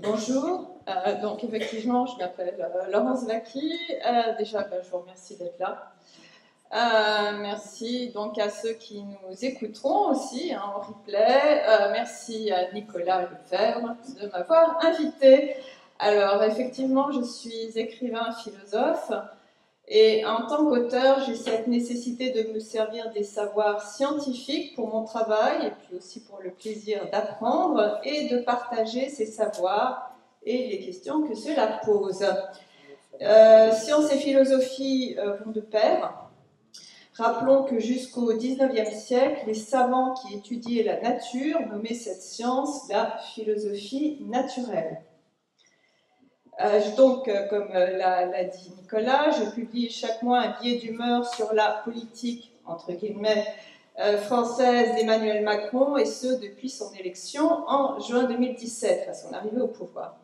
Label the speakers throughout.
Speaker 1: Bonjour, donc effectivement je m'appelle Laurence Vacky, déjà je vous remercie d'être là. Merci donc à ceux qui nous écouteront aussi en replay, merci à Nicolas Lefebvre de m'avoir invité. Alors effectivement je suis écrivain philosophe et en tant qu'auteur j'ai cette nécessité de me servir des savoirs scientifiques pour mon travail et puis aussi pour le plaisir d'apprendre et de partager ces savoirs et les questions que cela pose. Science et philosophie vont de pair. Rappelons que jusqu'au XIXe siècle, les savants qui étudiaient la nature nommaient cette science la philosophie naturelle. Donc, comme l'a dit Nicolas, je publie chaque mois un billet d'humeur sur la politique, entre guillemets, française d'Emmanuel Macron, et ce depuis son élection en juin 2017, à son arrivée au pouvoir,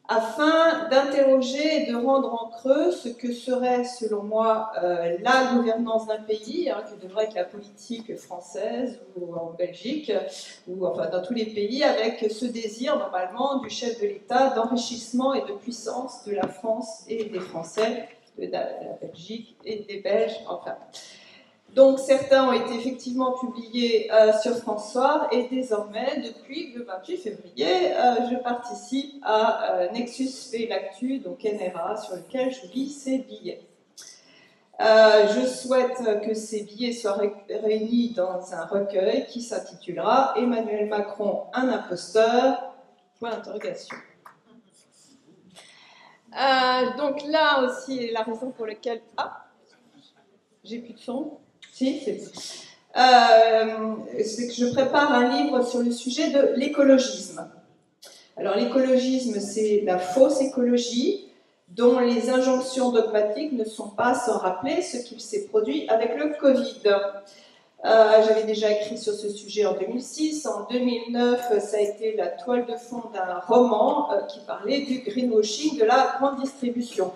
Speaker 1: afin d'interroger et de rendre en creux ce que serait, selon moi, la gouvernance d'un pays, que devrait être la politique française ou en Belgique, ou enfin dans tous les pays, avec ce désir, normalement, du chef de l'État d'enrichissement et de puissance de la France et des Français, de la Belgique et des Belges, enfin... Donc certains ont été effectivement publiés sur France Soir et désormais, depuis le 28 février, je participe à Nexus fait l'actu, donc NRA, sur lequel je lis ces billets. Je souhaite que ces billets soient réunis dans un recueil qui s'intitulera « Emmanuel Macron, un imposteur ?» point d'interrogation. Donc là aussi est la raison pour laquelle... Ah, j'ai plus de son. Si, c'est que je prépare un livre sur le sujet de l'écologisme. Alors l'écologisme, c'est la fausse écologie dont les injonctions dogmatiques ne sont pas sans rappeler ce qu'il s'est produit avec le Covid. J'avais déjà écrit sur ce sujet en 2006. En 2009, ça a été la toile de fond d'un roman qui parlait du greenwashing de la grande distribution.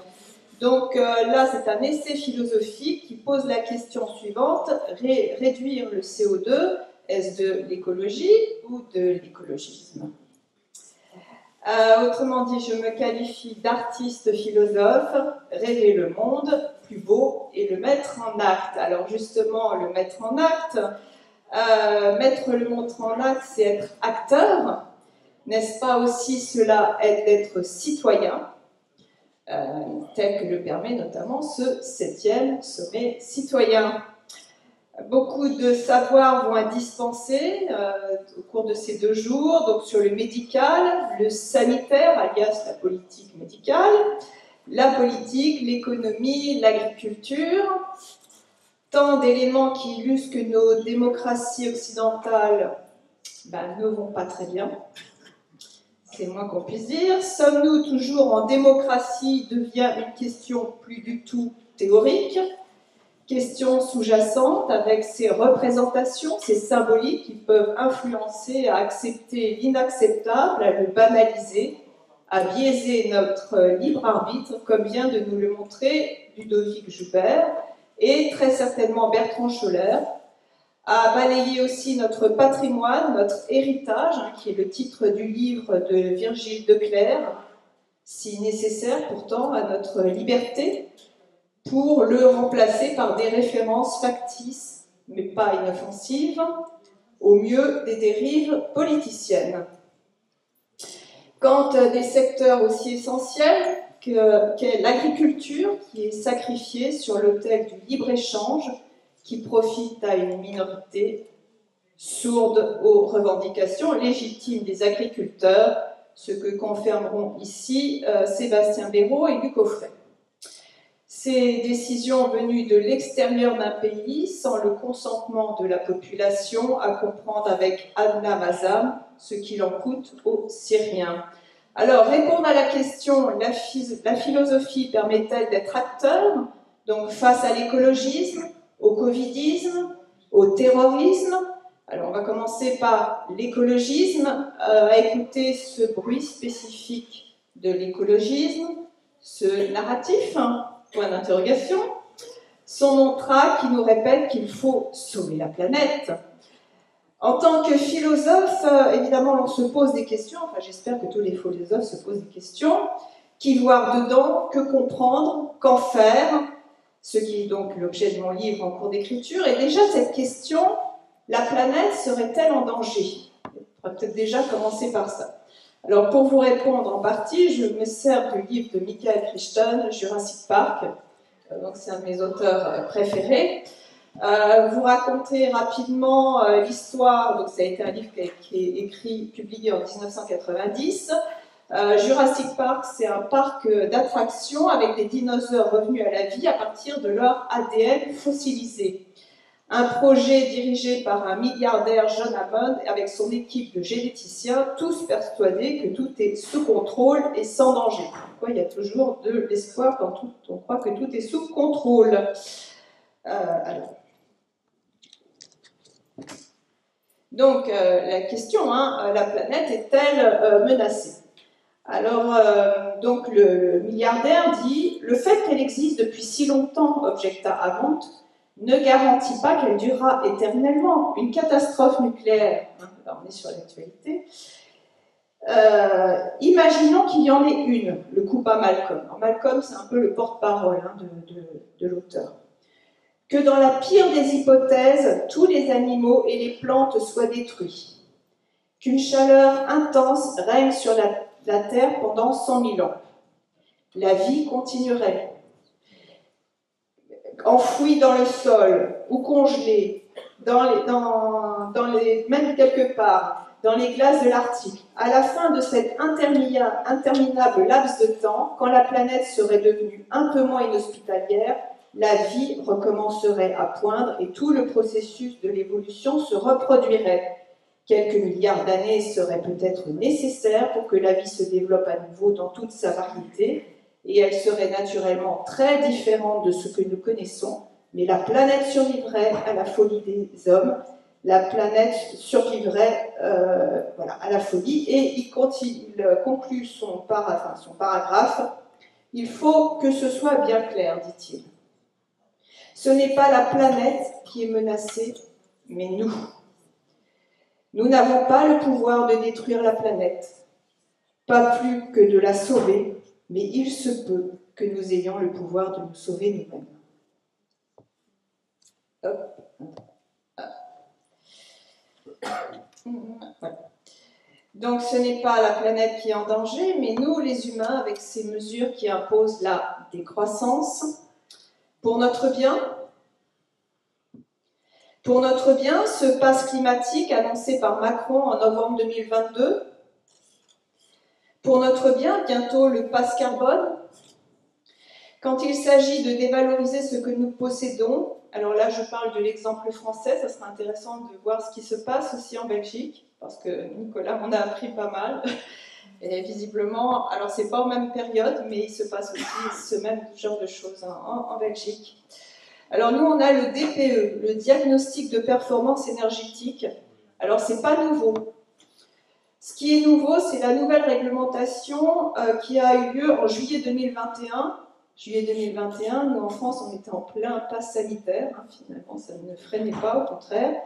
Speaker 1: Donc là, c'est un essai philosophique qui pose la question suivante, réduire le CO2, est-ce de l'écologie ou de l'écologisme? Autrement dit, je me qualifie d'artiste philosophe, rêver le monde plus beau et le mettre en acte. Alors justement, le mettre en acte, mettre le monde en acte, c'est être acteur. N'est-ce pas aussi cela d'être citoyen? Tel que le permet notamment ce 7e sommet citoyen. Beaucoup de savoirs vont être dispensés au cours de ces 2 jours, donc sur le médical, le sanitaire, alias la politique médicale, la politique, l'économie, l'agriculture, tant d'éléments qui illustrent que nos démocraties occidentales ne vont pas très bien. C'est le moins qu'on puisse dire. Sommes-nous toujours en démocratie devient une question plus du tout théorique, question sous-jacente avec ses représentations, ses symboliques qui peuvent influencer à accepter l'inacceptable, à le banaliser, à biaiser notre libre arbitre, comme vient de nous le montrer Ludovic Joubert et très certainement Bertrand Scholler, à balayer aussi notre patrimoine, notre héritage, qui est le titre du livre de Virgile Declercq, si nécessaire pourtant à notre liberté, pour le remplacer par des références factices, mais pas inoffensives, au mieux des dérives politiciennes. Quant à des secteurs aussi essentiels qu'est l'agriculture, qui est sacrifiée sur l'autel du libre-échange, qui profite à une minorité sourde aux revendications légitimes des agriculteurs, ce que confirmeront ici Sébastien Béraud et Luc Coffret. Ces décisions venues de l'extérieur d'un pays, sans le consentement de la population, à comprendre avec Adna Mazam ce qu'il en coûte aux Syriens. Alors, répondre à la question, la philosophie permet-elle d'être acteur, donc face à l'écologisme, au covidisme, au terrorisme? Alors, on va commencer par l'écologisme, à écouter ce bruit spécifique de l'écologisme, ce narratif, point d'interrogation, son mantra qui nous répète qu'il faut sauver la planète. En tant que philosophe, évidemment, on se pose des questions, enfin j'espère que tous les philosophes se posent des questions. Qui voir dedans, que comprendre, qu'en faire, ce qui est donc l'objet de mon livre en cours d'écriture. Et déjà cette question, la planète serait-elle en danger? On va peut-être déjà commencer par ça. Alors pour vous répondre en partie, je me sers du livre de Michael Crichton, Jurassic Park, donc c'est un de mes auteurs préférés. Vous raconter rapidement l'histoire, donc ça a été un livre qui est écrit, publié en 1990. Jurassic Park, c'est un parc d'attractions avec des dinosaures revenus à la vie à partir de leur ADN fossilisé. Un projet dirigé par un milliardaire, John Hammond, avec son équipe de généticiens, tous persuadés que tout est sous contrôle et sans danger. Pourquoi il y a toujours de l'espoir quand on croit que tout est sous contrôle. Donc, la question, la planète est-elle menacée? Alors, donc le milliardaire dit « Le fait qu'elle existe depuis si longtemps, objecta Hammond, ne garantit pas qu'elle durera éternellement. Une catastrophe nucléaire, là on est sur l'actualité, imaginons qu'il y en ait une, le coupa Malcolm. Alors, Malcolm, c'est un peu le porte-parole de l'auteur. Que dans la pire des hypothèses, tous les animaux et les plantes soient détruits. Qu'une chaleur intense règne sur la Terre pendant 100 000 ans. La vie continuerait. Enfouie dans le sol ou congelée, même quelque part, dans les glaces de l'Arctique. À la fin de cet interminable laps de temps, quand la planète serait devenue un peu moins inhospitalière, la vie recommencerait à poindre et tout le processus de l'évolution se reproduirait. Quelques milliards d'années seraient peut-être nécessaires pour que la vie se développe à nouveau dans toute sa variété, et elle serait naturellement très différente de ce que nous connaissons, mais la planète survivrait à la folie des hommes, la planète survivrait à la folie, et il conclut son paragraphe. Il faut que ce soit bien clair, dit-il. Ce n'est pas la planète qui est menacée, mais nous. Nous n'avons pas le pouvoir de détruire la planète, pas plus que de la sauver, mais il se peut que nous ayons le pouvoir de nous sauver nous-mêmes. Voilà. Donc ce n'est pas la planète qui est en danger, mais nous, les humains, avec ces mesures qui imposent la décroissance, pour notre bien. Pour notre bien, ce pass climatique annoncé par Macron en novembre 2022. Pour notre bien, bientôt le pass carbone. Quand il s'agit de dévaloriser ce que nous possédons, alors là je parle de l'exemple français, ça sera intéressant de voir ce qui se passe aussi en Belgique, parce que Nicolas m'en a appris pas mal. Et visiblement, alors c'est pas en même période, mais il se passe aussi ce même genre de choses en Belgique. Alors nous, on a le DPE, le diagnostic de performance énergétique. Alors c'est pas nouveau. Ce qui est nouveau, c'est la nouvelle réglementation qui a eu lieu en juillet 2021. Juillet 2021, nous en France, on était en plein pass sanitaire, finalement, ça ne freinait pas, au contraire,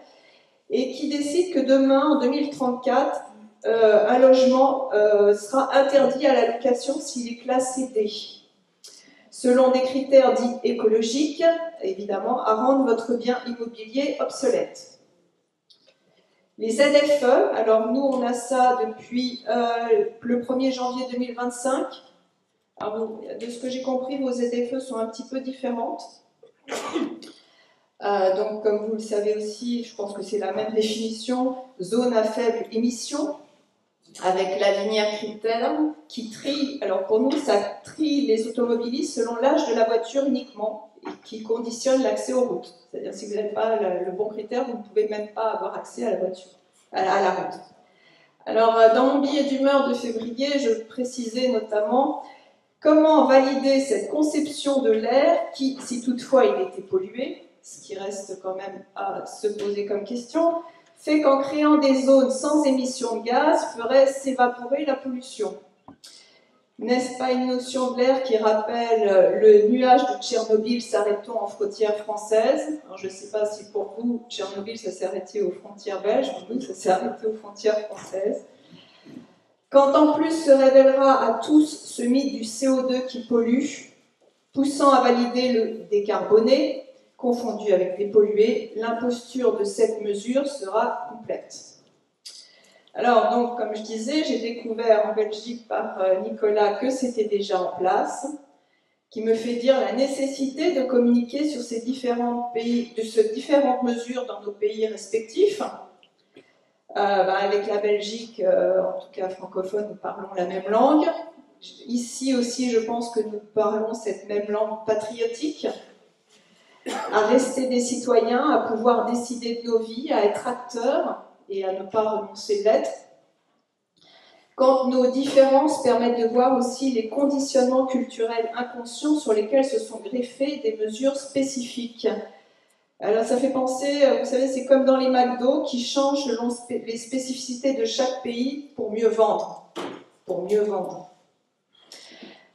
Speaker 1: et qui décide que demain, en 2034, un logement sera interdit à la location s'il est classé D, selon des critères dits écologiques, évidemment, à rendre votre bien immobilier obsolète. Les ZFE, alors nous on a ça depuis le 1er janvier 2025. Alors, de ce que j'ai compris, vos ZFE sont un petit peu différentes. Donc comme vous le savez aussi, je pense que c'est la même définition, zone à faible émission, avec la linéaire critère qui trie, alors pour nous ça trie les automobilistes selon l'âge de la voiture uniquement, et qui conditionne l'accès aux routes. C'est-à-dire si vous n'avez pas le bon critère, vous ne pouvez même pas avoir accès à la voiture, à la route. Alors dans mon billet d'humeur de février, je précisais notamment comment valider cette conception de l'air qui, si toutefois il était pollué, ce qui reste quand même à se poser comme question, fait qu'en créant des zones sans émission de gaz, ferait s'évaporer la pollution. N'est-ce pas une notion de l'air qui rappelle le nuage de Tchernobyl s'arrêtant en frontière française? Alors, je ne sais pas si pour vous, Tchernobyl, ça s'est arrêté aux frontières belges, pour nous, ça s'est arrêté aux frontières françaises. Quand en plus se révélera à tous ce mythe du CO2 qui pollue, poussant à valider le décarboné, confondu avec dépollué, l'imposture de cette mesure sera complète. Alors, donc, comme je disais, j'ai découvert en Belgique par Nicolas que c'était déjà en place, qui me fait dire la nécessité de communiquer sur ces différents pays, de ces différentes mesures dans nos pays respectifs. Avec la Belgique, en tout cas francophone, nous parlons la même langue. Ici aussi, je pense que nous parlons cette même langue patriotique, à rester des citoyens, à pouvoir décider de nos vies, à être acteurs et à ne pas renoncer de l'être. Quand nos différences permettent de voir aussi les conditionnements culturels inconscients sur lesquels se sont greffées des mesures spécifiques. Alors ça fait penser, vous savez, c'est comme dans les McDo qui changent selon les spécificités de chaque pays pour mieux vendre. Pour mieux vendre.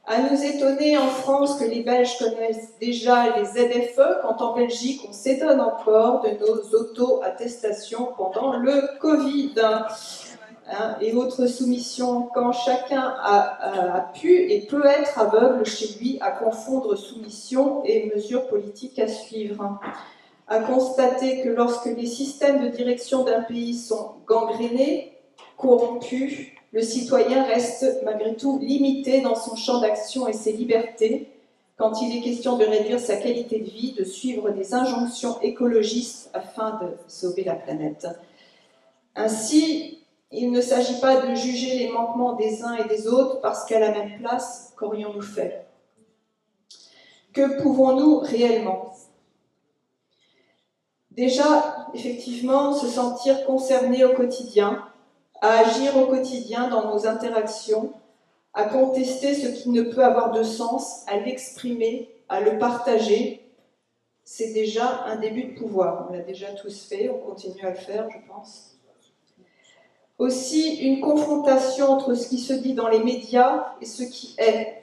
Speaker 1: À nous étonner en France que les Belges connaissent déjà les ZFE, quand en Belgique on s'étonne encore de nos auto-attestations pendant le Covid. Et autre soumission, quand chacun a pu et peut être aveugle chez lui à confondre soumission et mesures politiques à suivre. À constater que lorsque les systèmes de direction d'un pays sont gangrénés, corrompus, le citoyen reste malgré tout limité dans son champ d'action et ses libertés quand il est question de réduire sa qualité de vie, de suivre des injonctions écologistes afin de sauver la planète. Ainsi, il ne s'agit pas de juger les manquements des uns et des autres parce qu'à la même place, qu'aurions-nous fait? Que pouvons-nous réellement? Déjà, effectivement, se sentir concerné au quotidien, à agir au quotidien dans nos interactions, à contester ce qui ne peut avoir de sens, à l'exprimer, à le partager, c'est déjà un début de pouvoir. On l'a déjà tous fait, on continue à le faire, je pense. Aussi, une confrontation entre ce qui se dit dans les médias et ce qui est.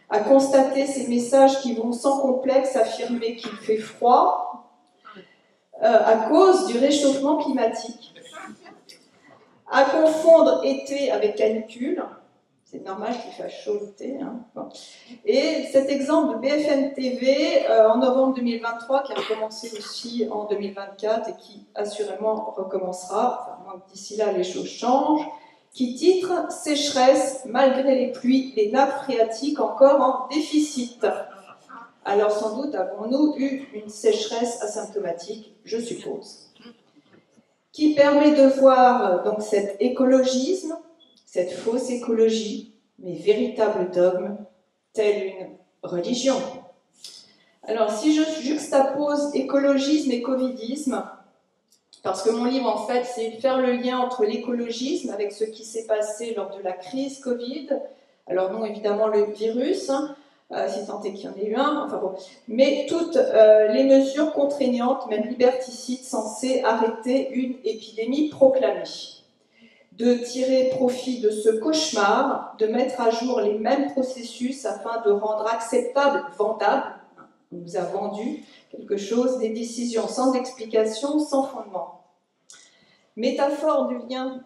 Speaker 1: À constater ces messages qui vont sans complexe affirmer qu'il fait froid, à cause du réchauffement climatique, à confondre été avec canicule, c'est normal qu'il fasse chaud l'été. Bon. Et cet exemple de BFM TV en novembre 2023, qui a recommencé aussi en 2024 et qui assurément recommencera, enfin, moi, d'ici là les choses changent, qui titre « Sécheresse, malgré les pluies, les nappes phréatiques encore en déficit ». Alors sans doute avons-nous eu une sécheresse asymptomatique, je suppose, qui permet de voir donc cet écologisme, cette fausse écologie, mais véritable dogme, telle une religion. Alors si je juxtapose écologisme et covidisme, parce que mon livre en fait c'est faire le lien entre l'écologisme avec ce qui s'est passé lors de la crise Covid, alors non évidemment le virus, si tant est qu'il y en ait eu un, enfin bon, mais toutes les mesures contraignantes, même liberticides, censées arrêter une épidémie proclamée. De tirer profit de ce cauchemar, de mettre à jour les mêmes processus afin de rendre acceptable, vendable, on nous a vendu quelque chose, des décisions sans explication, sans fondement. Métaphore du lien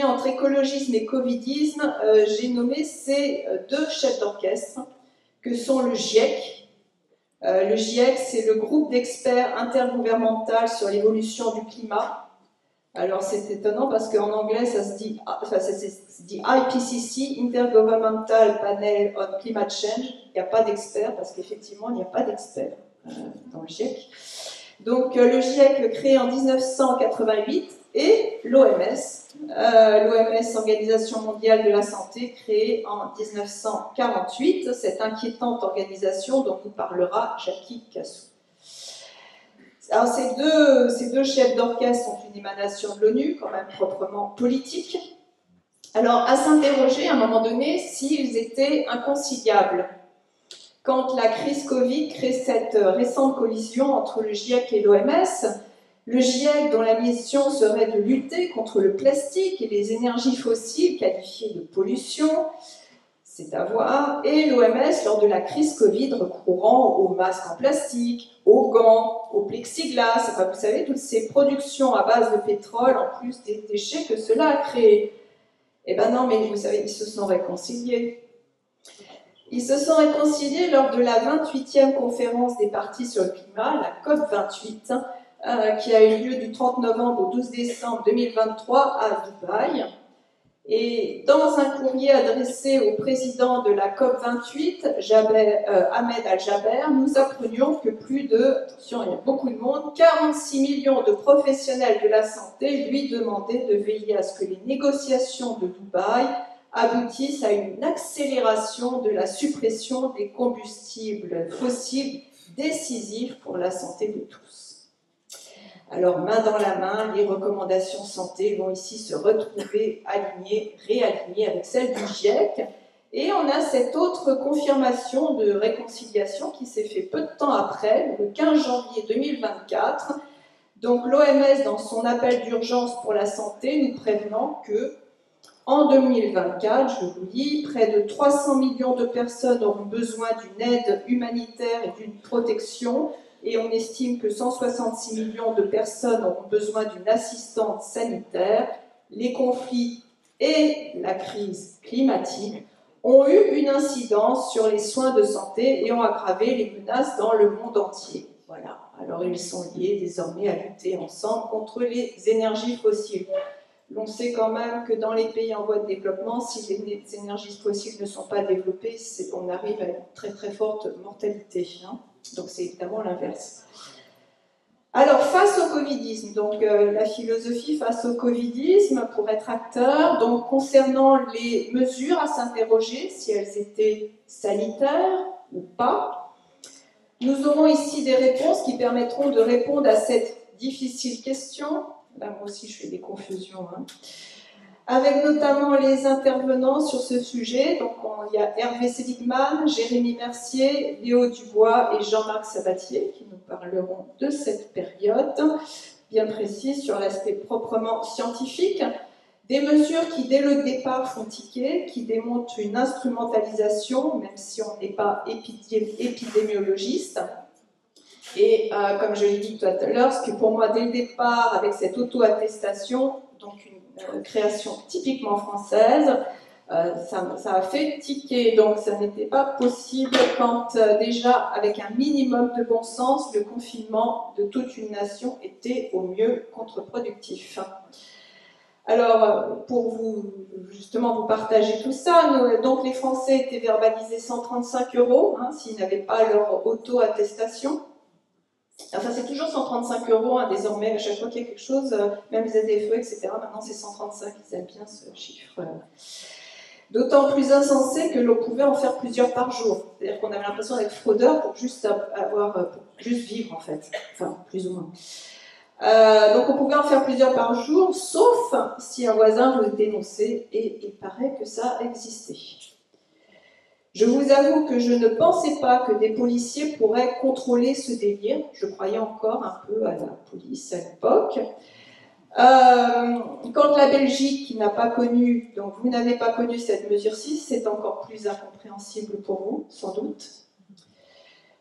Speaker 1: entre écologisme et covidisme, j'ai nommé ces deux chefs d'orchestre que sont le GIEC. Le GIEC, c'est le groupe d'experts intergouvernemental sur l'évolution du climat. Alors c'est étonnant parce qu'en anglais ça se dit IPCC, Intergovernmental Panel on Climate Change. Il n'y a pas d'experts parce qu'effectivement il n'y a pas d'experts dans le GIEC. Donc le GIEC créé en 1988 et l'OMS, Organisation mondiale de la santé, créée en 1948, cette inquiétante organisation dont nous parlera Jackie Cassou. Alors ces deux chefs d'orchestre sont une émanation de l'ONU, quand même proprement politique. Alors à s'interroger à un moment donné s'ils étaient inconciliables. Quand la crise Covid crée cette récente collision entre le GIEC et l'OMS, Le GIEC, dont la mission serait de lutter contre le plastique et les énergies fossiles qualifiées de pollution, c'est à voir, et l'OMS, lors de la crise Covid, recourant aux masques en plastique, aux gants, au plexiglas, enfin, vous savez, toutes ces productions à base de pétrole, en plus des déchets que cela a créés. Eh bien non, mais vous savez, ils se sont réconciliés. Ils se sont réconciliés lors de la 28e conférence des partis sur le climat, la COP28, qui a eu lieu du 30 novembre au 12 décembre 2023 à Dubaï. Et dans un courrier adressé au président de la COP28, Ahmed Al-Jaber, nous apprenions que plus de, attention, il y a beaucoup de monde, 46 millions de professionnels de la santé lui demandaient de veiller à ce que les négociations de Dubaï aboutissent à une accélération de la suppression des combustibles fossiles décisifs pour la santé de tous. Alors, main dans la main, les recommandations santé vont ici se retrouver alignées, réalignées avec celles du GIEC. Et on a cette autre confirmation de réconciliation qui s'est fait peu de temps après, le 15 janvier 2024. Donc, l'OMS, dans son appel d'urgence pour la santé, nous prévenant que en 2024, je vous lis, près de 300 millions de personnes auront besoin d'une aide humanitaire et d'une protection, et on estime que 166 millions de personnes auront besoin d'une assistance sanitaire. Les conflits et la crise climatique ont eu une incidence sur les soins de santé et ont aggravé les menaces dans le monde entier. Voilà. Alors ils sont liés désormais à lutter ensemble contre les énergies fossiles. On sait quand même que dans les pays en voie de développement, si les énergies fossiles ne sont pas développées, on arrive à une très très forte mortalité. Donc c'est évidemment l'inverse. Alors face au covidisme, donc la philosophie face au covidisme pour être acteur, donc concernant les mesures à s'interroger si elles étaient sanitaires ou pas, nous aurons ici des réponses qui permettront de répondre à cette difficile question. Là, moi aussi, je fais des confusions. Avec notamment les intervenants sur ce sujet. Donc, il y a Hervé Seligman, Jérémy Mercier, Léo Dubois et Jean-Marc Sabatier qui nous parleront de cette période bien précise sur l'aspect proprement scientifique. Des mesures qui, dès le départ, font tiquer, qui démontrent une instrumentalisation, même si on n'est pas épidémiologiste. Et comme je l'ai dit tout à l'heure, ce qui pour moi, dès le départ, avec cette auto-attestation, donc une création typiquement française, ça a fait tiquer. Donc ça n'était pas possible quand déjà, avec un minimum de bon sens, le confinement de toute une nation était au mieux contre-productif. Alors, pour vous, justement, vous partager tout ça, donc les Français étaient verbalisés 135 € s'ils n'avaient pas leur auto-attestation. Enfin, c'est toujours 135 € désormais, à chaque fois qu'il y a quelque chose, même ZFE, etc. Maintenant, c'est 135, ils aiment bien ce chiffre. D'autant plus insensé que l'on pouvait en faire plusieurs par jour. C'est-à-dire qu'on avait l'impression d'être fraudeur pour juste vivre, en fait. Enfin, plus ou moins. Donc, on pouvait en faire plusieurs par jour, sauf si un voisin vous dénonçait, et il paraît que ça existait. Je vous avoue que je ne pensais pas que des policiers pourraient contrôler ce délire. Je croyais encore un peu à la police à l'époque. Quand la Belgique, qui n'a pas connu, donc vous n'avez pas connu cette mesure-ci, c'est encore plus incompréhensible pour vous, sans doute.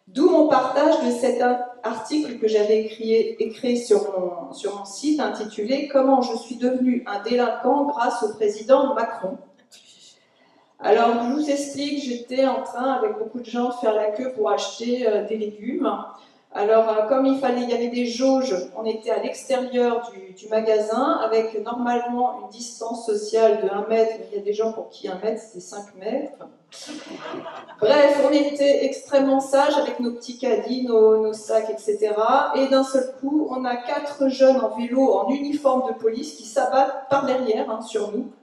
Speaker 1: D'où mon partage de cet article que j'avais écrit sur mon site, intitulé « Comment je suis devenu un délinquant grâce au président Macron ». Alors, je vous explique, j'étais en train, avec beaucoup de gens, de faire la queue pour acheter des légumes. Alors, comme il y avait des jauges, on était à l'extérieur du magasin, avec normalement une distance sociale de 1 mètre, mais il y a des gens pour qui 1 mètre, c'est 5 mètres. Bref, on était extrêmement sages avec nos petits caddies, nos sacs, etc. Et d'un seul coup, on a 4 jeunes en vélo, en uniforme de police, qui s'abattent par derrière sur nous,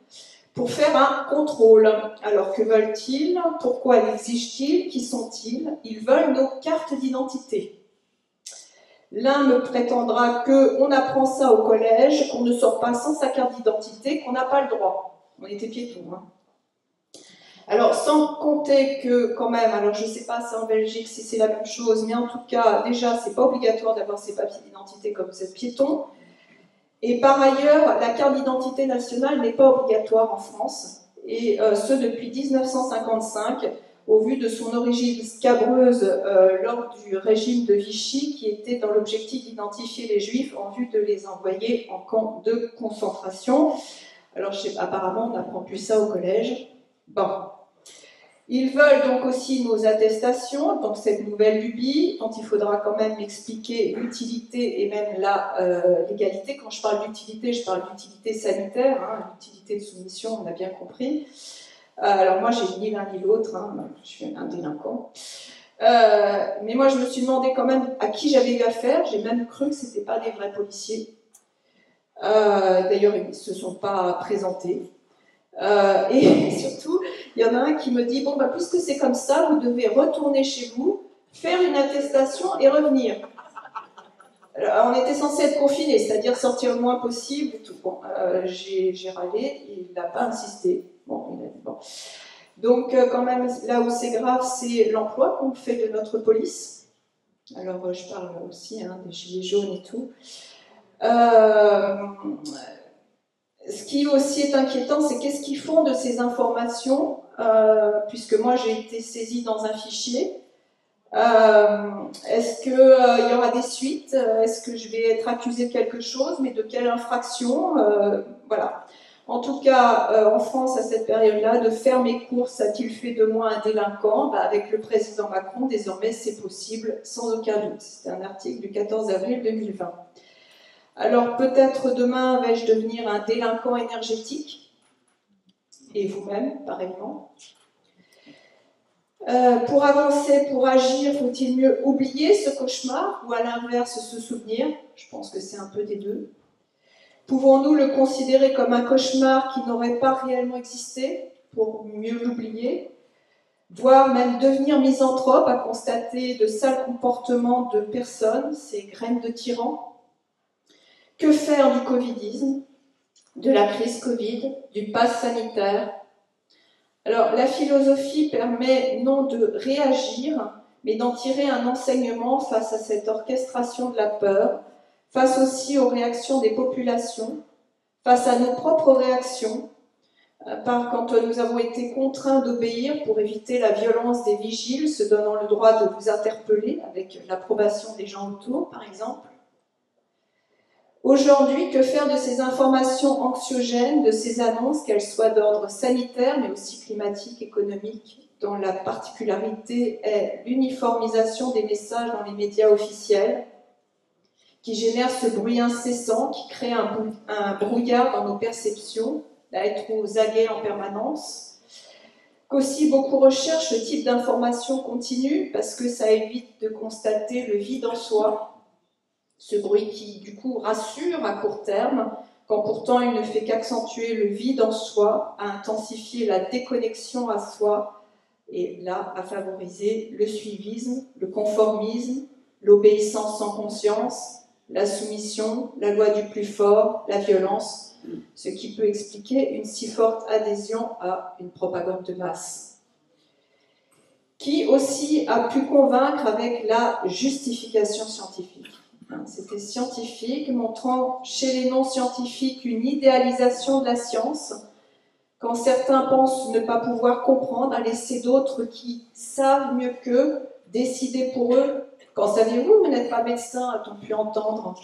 Speaker 1: pour faire un contrôle. Alors, que veulent-ils? Pourquoi l'exigent-ils? Qui sont-ils? Ils veulent nos cartes d'identité. L'un me prétendra qu'on apprend ça au collège, qu'on ne sort pas sans sa carte d'identité, qu'on n'a pas le droit. On était piétons. Alors, sans compter que, quand même, alors je ne sais pas ça en Belgique si c'est la même chose, mais en tout cas, déjà, c'est pas obligatoire d'avoir ses papiers d'identité comme vous êtes piéton. Et par ailleurs, la carte d'identité nationale n'est pas obligatoire en France, et ce depuis 1955, au vu de son origine scabreuse lors du régime de Vichy, qui était dans l'objectif d'identifier les Juifs en vue de les envoyer en camp de concentration. Alors, apparemment, on n'apprend plus ça au collège. Bon. Ils veulent donc aussi nos attestations, donc cette nouvelle lubie, dont il faudra quand même expliquer l'utilité et même la légalité. Quand je parle d'utilité, je parle d'utilité sanitaire, hein, l'utilité de soumission, on a bien compris. Alors moi, j'ai ni l'un ni l'autre, hein, je suis un délinquant. Mais moi, je me suis demandé quand même à qui j'avais eu affaire. J'ai même cru que ce n'étaient pas des vrais policiers. D'ailleurs, ils ne se sont pas présentés. Et surtout, il y en a un qui me dit, bon, puisque c'est comme ça, vous devez retourner chez vous, faire une attestation et revenir. Alors, on était censé être confinés, c'est-à-dire sortir le moins possible et tout. Bon, j'ai râlé, il n'a pas insisté. Bon, il a dit bon. Donc, quand même, là où c'est grave, c'est l'emploi qu'on fait de notre police. Alors, je parle aussi des gilets jaunes et tout. Ce qui aussi est inquiétant, c'est qu'est-ce qu'ils font de ces informations, puisque moi j'ai été saisie dans un fichier. Est-ce qu'il y aura des suites? Est-ce que je vais être accusée de quelque chose? Mais de quelle infraction? Voilà. En tout cas, en France, à cette période-là, de faire mes courses a-t-il fait de moi un délinquant? Avec le président Macron, désormais, c'est possible, sans aucun doute. C'est un article du 14 avril 2020. Alors peut-être demain vais-je devenir un délinquant énergétique, et vous-même, pareillement. Pour avancer, pour agir, faut-il mieux oublier ce cauchemar ou à l'inverse se souvenir? Je pense que c'est un peu des deux. Pouvons-nous le considérer comme un cauchemar qui n'aurait pas réellement existé pour mieux l'oublier? Voire même devenir misanthrope à constater de sales comportements de personnes, ces graines de tyrans? Que faire du covidisme, de la crise Covid, du pass sanitaire? Alors, la philosophie permet non de réagir, mais d'en tirer un enseignement face à cette orchestration de la peur, face aussi aux réactions des populations, face à nos propres réactions, quand nous avons été contraints d'obéir pour éviter la violence des vigiles, se donnant le droit de vous interpeller avec l'approbation des gens autour, par exemple. Aujourd'hui, que faire de ces informations anxiogènes, de ces annonces, qu'elles soient d'ordre sanitaire, mais aussi climatique, économique, dont la particularité est l'uniformisation des messages dans les médias officiels, qui génère ce bruit incessant, qui crée un brouillard dans nos perceptions, d'être aux aguets en permanence, qu'aussi beaucoup recherchent ce type d'information continue, parce que ça évite de constater le vide en soi, ce bruit qui, du coup, rassure à court terme, quand pourtant il ne fait qu'accentuer le vide en soi, à intensifier la déconnexion à soi, et là, à favoriser le suivisme, le conformisme, l'obéissance sans conscience, la soumission, la loi du plus fort, la violence, ce qui peut expliquer une si forte adhésion à une propagande de masse. Qui aussi a pu convaincre avec la justification scientifique. C'était scientifique, montrant chez les non-scientifiques une idéalisation de la science, quand certains pensent ne pas pouvoir comprendre, à laisser d'autres qui savent mieux qu'eux décider pour eux. Quand saviez-vous, vous n'êtes pas médecin, a-t-on pu entendre.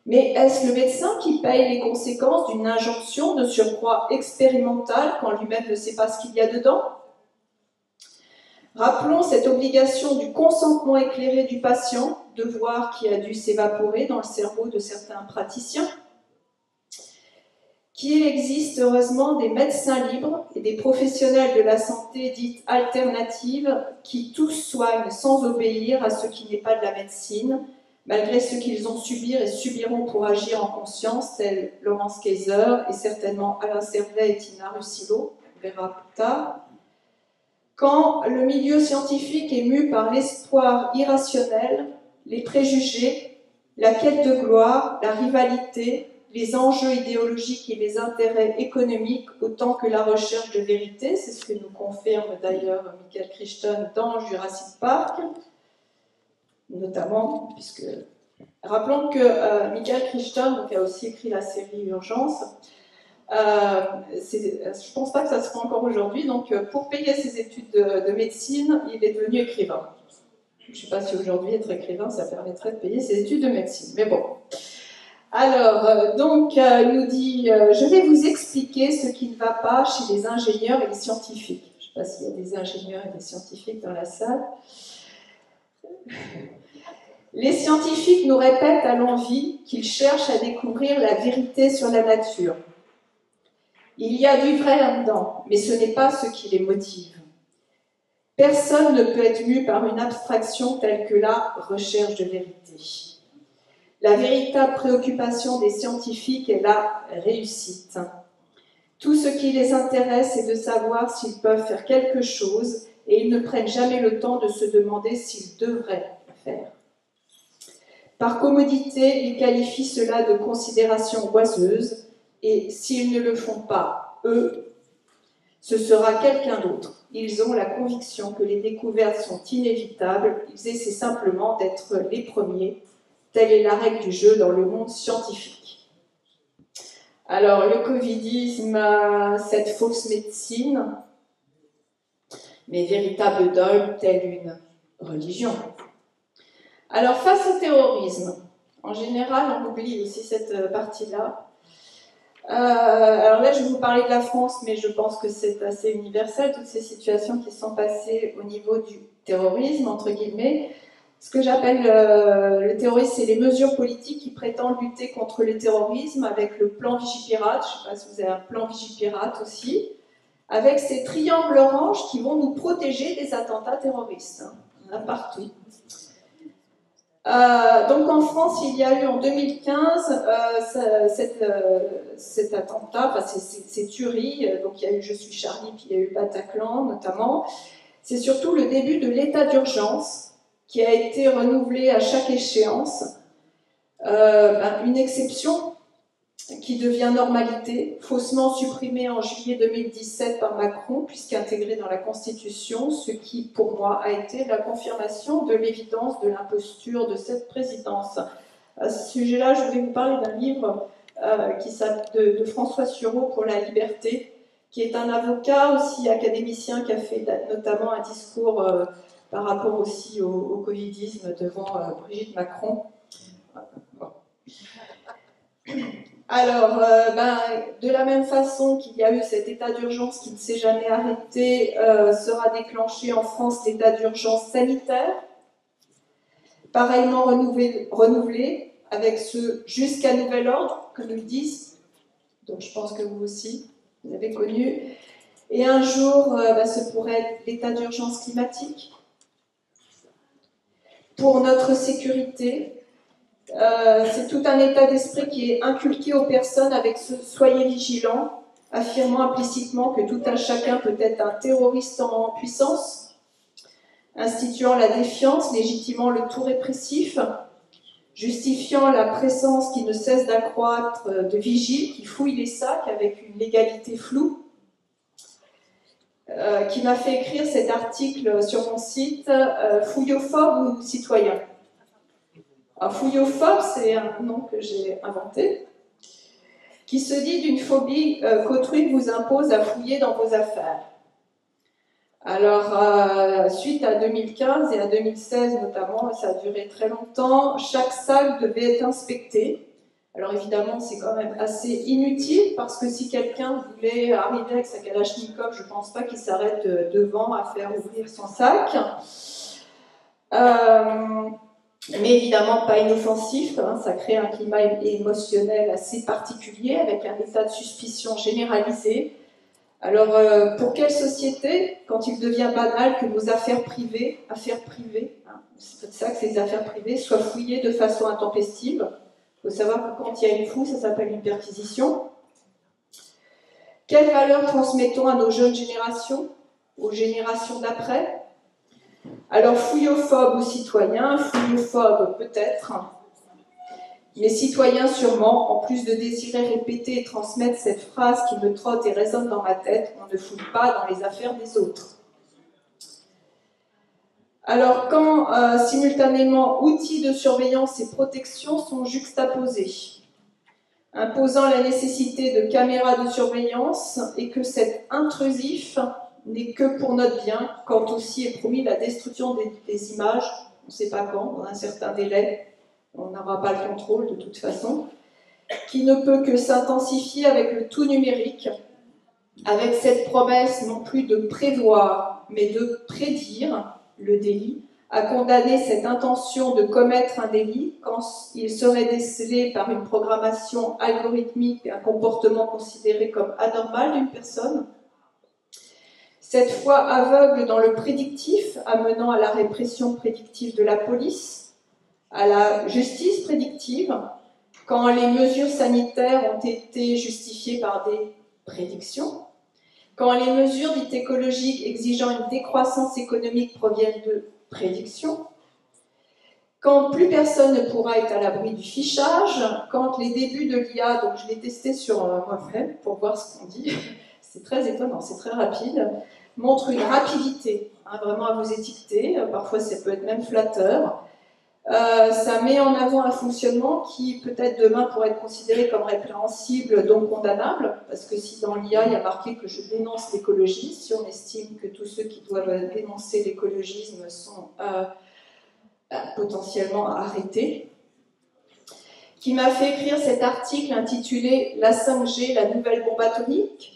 Speaker 1: Mais est-ce le médecin qui paye les conséquences d'une injonction de surcroît expérimentale quand lui-même ne sait pas ce qu'il y a dedans? Rappelons cette obligation du consentement éclairé du patient, devoir qui a dû s'évaporer dans le cerveau de certains praticiens, qu'il existe heureusement des médecins libres et des professionnels de la santé dite alternative qui tous soignent sans obéir à ce qui n'est pas de la médecine, malgré ce qu'ils ont subi et subiront pour agir en conscience, tels Laurence Kayser et certainement Alain Servet et Tina Russillo, on verra plus tard. Quand le milieu scientifique est mu par l'espoir irrationnel, les préjugés, la quête de gloire, la rivalité, les enjeux idéologiques et les intérêts économiques autant que la recherche de vérité. C'est ce que nous confirme d'ailleurs Michael Crichton dans Jurassic Park, notamment, puisque... Rappelons que Michael Crichton, qui a aussi écrit la série Urgence, je ne pense pas que ça se fait encore aujourd'hui, donc pour payer ses études de médecine, il est devenu écrivain. Je ne sais pas si aujourd'hui être écrivain, ça permettrait de payer ses études de médecine, mais bon. Alors, nous dit, je vais vous expliquer ce qui ne va pas chez les ingénieurs et les scientifiques. Je ne sais pas s'il y a des ingénieurs et des scientifiques dans la salle. Les scientifiques nous répètent à l'envi qu'ils cherchent à découvrir la vérité sur la nature. Il y a du vrai là-dedans, mais ce n'est pas ce qui les motive. Personne ne peut être mu par une abstraction telle que la recherche de vérité. La véritable préoccupation des scientifiques est la réussite. Tout ce qui les intéresse est de savoir s'ils peuvent faire quelque chose et ils ne prennent jamais le temps de se demander s'ils devraient le faire. Par commodité, ils qualifient cela de considération oiseuse et s'ils ne le font pas, eux, ce sera quelqu'un d'autre. Ils ont la conviction que les découvertes sont inévitables, ils essaient simplement d'être les premiers. Telle est la règle du jeu dans le monde scientifique. Alors, le covidisme, cette fausse médecine, mais véritable dogme, telle une religion. Alors, face au terrorisme, en général, on oublie aussi cette partie-là. Alors là, je vais vous parler de la France, mais je pense que c'est assez universel, toutes ces situations qui sont passées au niveau du terrorisme, entre guillemets. Ce que j'appelle le terrorisme, c'est les mesures politiques qui prétendent lutter contre le terrorisme avec le plan Vigipirate. Je ne sais pas si vous avez un plan Vigipirate aussi, avec ces triangles oranges qui vont nous protéger des attentats terroristes. Il y en a partout. Donc en France, il y a eu en 2015 cet attentat, enfin ces tueries. Donc il y a eu Je suis Charlie, puis il y a eu Bataclan notamment. C'est surtout le début de l'état d'urgence qui a été renouvelé à chaque échéance. Une exception qui devient normalité, faussement supprimée en juillet 2017 par Macron, puisqu'intégrée dans la Constitution, ce qui, pour moi, a été la confirmation de l'évidence de l'imposture de cette présidence. À ce sujet-là, je voulais vous parler d'un livre de François Sureau pour la liberté, qui est un avocat aussi académicien qui a fait notamment un discours par rapport aussi au covidisme devant Brigitte Macron. Alors, de la même façon qu'il y a eu cet état d'urgence qui ne s'est jamais arrêté, sera déclenché en France l'état d'urgence sanitaire, pareillement renouvelé, avec ce jusqu'à nouvel ordre, comme ils disent, donc je pense que vous aussi, vous avez connu. Et un jour, ce pourrait être l'état d'urgence climatique. Pour notre sécurité, c'est tout un état d'esprit qui est inculqué aux personnes avec ce « soyez vigilants », affirmant implicitement que tout un chacun peut être un terroriste en puissance, instituant la défiance, légitimant le tout répressif, justifiant la présence qui ne cesse d'accroître de vigiles qui fouillent les sacs avec une légalité floue, qui m'a fait écrire cet article sur mon site « Fouillophobe ou citoyen ?» Alors, fouillophobe, c'est un nom que j'ai inventé, qui se dit d'une phobie qu'autrui vous impose à fouiller dans vos affaires. Alors, suite à 2015 et à 2016 notamment, ça a duré très longtemps, chaque salle devait être inspectée. Alors évidemment, c'est quand même assez inutile, parce que si quelqu'un voulait arriver avec sa Kalachnikov, je ne pense pas qu'il s'arrête devant à faire ouvrir son sac. Mais évidemment pas inoffensif, ça crée un climat émotionnel assez particulier, avec un état de suspicion généralisé. Alors, pour quelle société, quand il devient banal que nos affaires privées, c'est ça que ces affaires privées, soient fouillées de façon intempestive? Il faut savoir que quand il y a une fouille, ça s'appelle une perquisition. Quelles valeurs transmettons à nos jeunes générations, aux générations d'après? Alors, fouillophobe ou citoyen, fouillophobe peut-être, Mes citoyens sûrement, en plus de désirer répéter et transmettre cette phrase qui me trotte et résonne dans ma tête, on ne fouille pas dans les affaires des autres. Alors quand simultanément outils de surveillance et protection sont juxtaposés, imposant la nécessité de caméras de surveillance et que cet intrusif n'est que pour notre bien, quand aussi est promis la destruction des images, on ne sait pas quand, dans un certain délai, on n'aura pas le contrôle de toute façon, qui ne peut que s'intensifier avec le tout numérique, avec cette promesse non plus de prévoir, mais de prédire le délit, à condamner cette intention de commettre un délit quand il serait décelé par une programmation algorithmique un comportement considéré comme anormal d'une personne. Cette foi aveugle dans le prédictif, amenant à la répression prédictive de la police, à la justice prédictive, quand les mesures sanitaires ont été justifiées par des prédictions, quand les mesures dites écologiques exigeant une décroissance économique proviennent de prédictions, quand plus personne ne pourra être à l'abri du fichage, quand les débuts de l'IA, donc je l'ai testé sur moi-même pour voir ce qu'on dit, c'est très étonnant, c'est très rapide, montre une rapidité, vraiment à vous étiqueter, parfois ça peut être même flatteur. Ça met en avant un fonctionnement qui peut-être demain pourrait être considéré comme répréhensible, donc condamnable, parce que si dans l'IA il y a marqué que je dénonce l'écologie, si on estime que tous ceux qui doivent dénoncer l'écologisme sont potentiellement arrêtés, qui m'a fait écrire cet article intitulé « La 5G, la nouvelle bombe atomique »,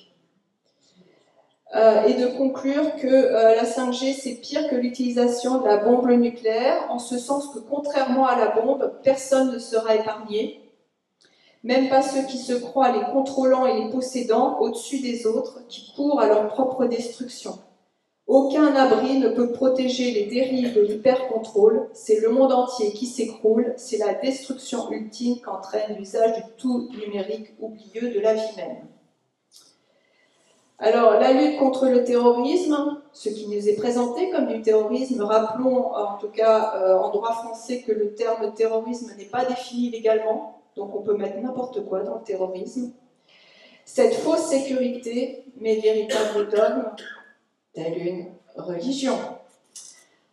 Speaker 1: et de conclure que la 5G c'est pire que l'utilisation de la bombe nucléaire, en ce sens que contrairement à la bombe, personne ne sera épargné, même pas ceux qui se croient les contrôlants et les possédants au-dessus des autres, qui courent à leur propre destruction. Aucun abri ne peut protéger les dérives de l'hypercontrôle, c'est le monde entier qui s'écroule, c'est la destruction ultime qu'entraîne l'usage du tout numérique oublieux de la vie même. Alors, la lutte contre le terrorisme, ce qui nous est présenté comme du terrorisme, rappelons en tout cas en droit français que le terme terrorisme n'est pas défini légalement, donc on peut mettre n'importe quoi dans le terrorisme. Cette fausse sécurité, mais véritable dogme, telle une religion.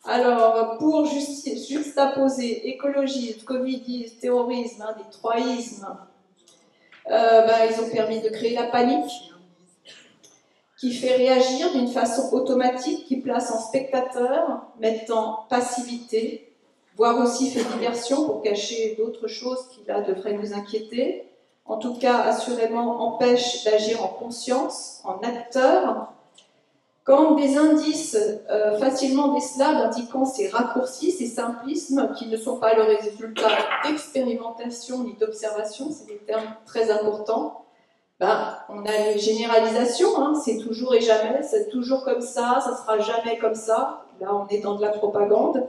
Speaker 1: Alors, pour juxtaposer écologie, covidisme, terrorisme, des troïsmes, ils ont permis de créer la panique, qui fait réagir d'une façon automatique, qui place en spectateur, mettant passivité, voire aussi fait diversion pour cacher d'autres choses qui là devraient nous inquiéter. En tout cas, assurément, empêche d'agir en conscience, en acteur. Quand des indices facilement décelables indiquant ces raccourcis, ces simplismes, qui ne sont pas le résultat d'expérimentation ni d'observation, c'est des termes très importants, on a les généralisations, c'est toujours et jamais, c'est toujours comme ça sera jamais comme ça. Là, on est dans de la propagande.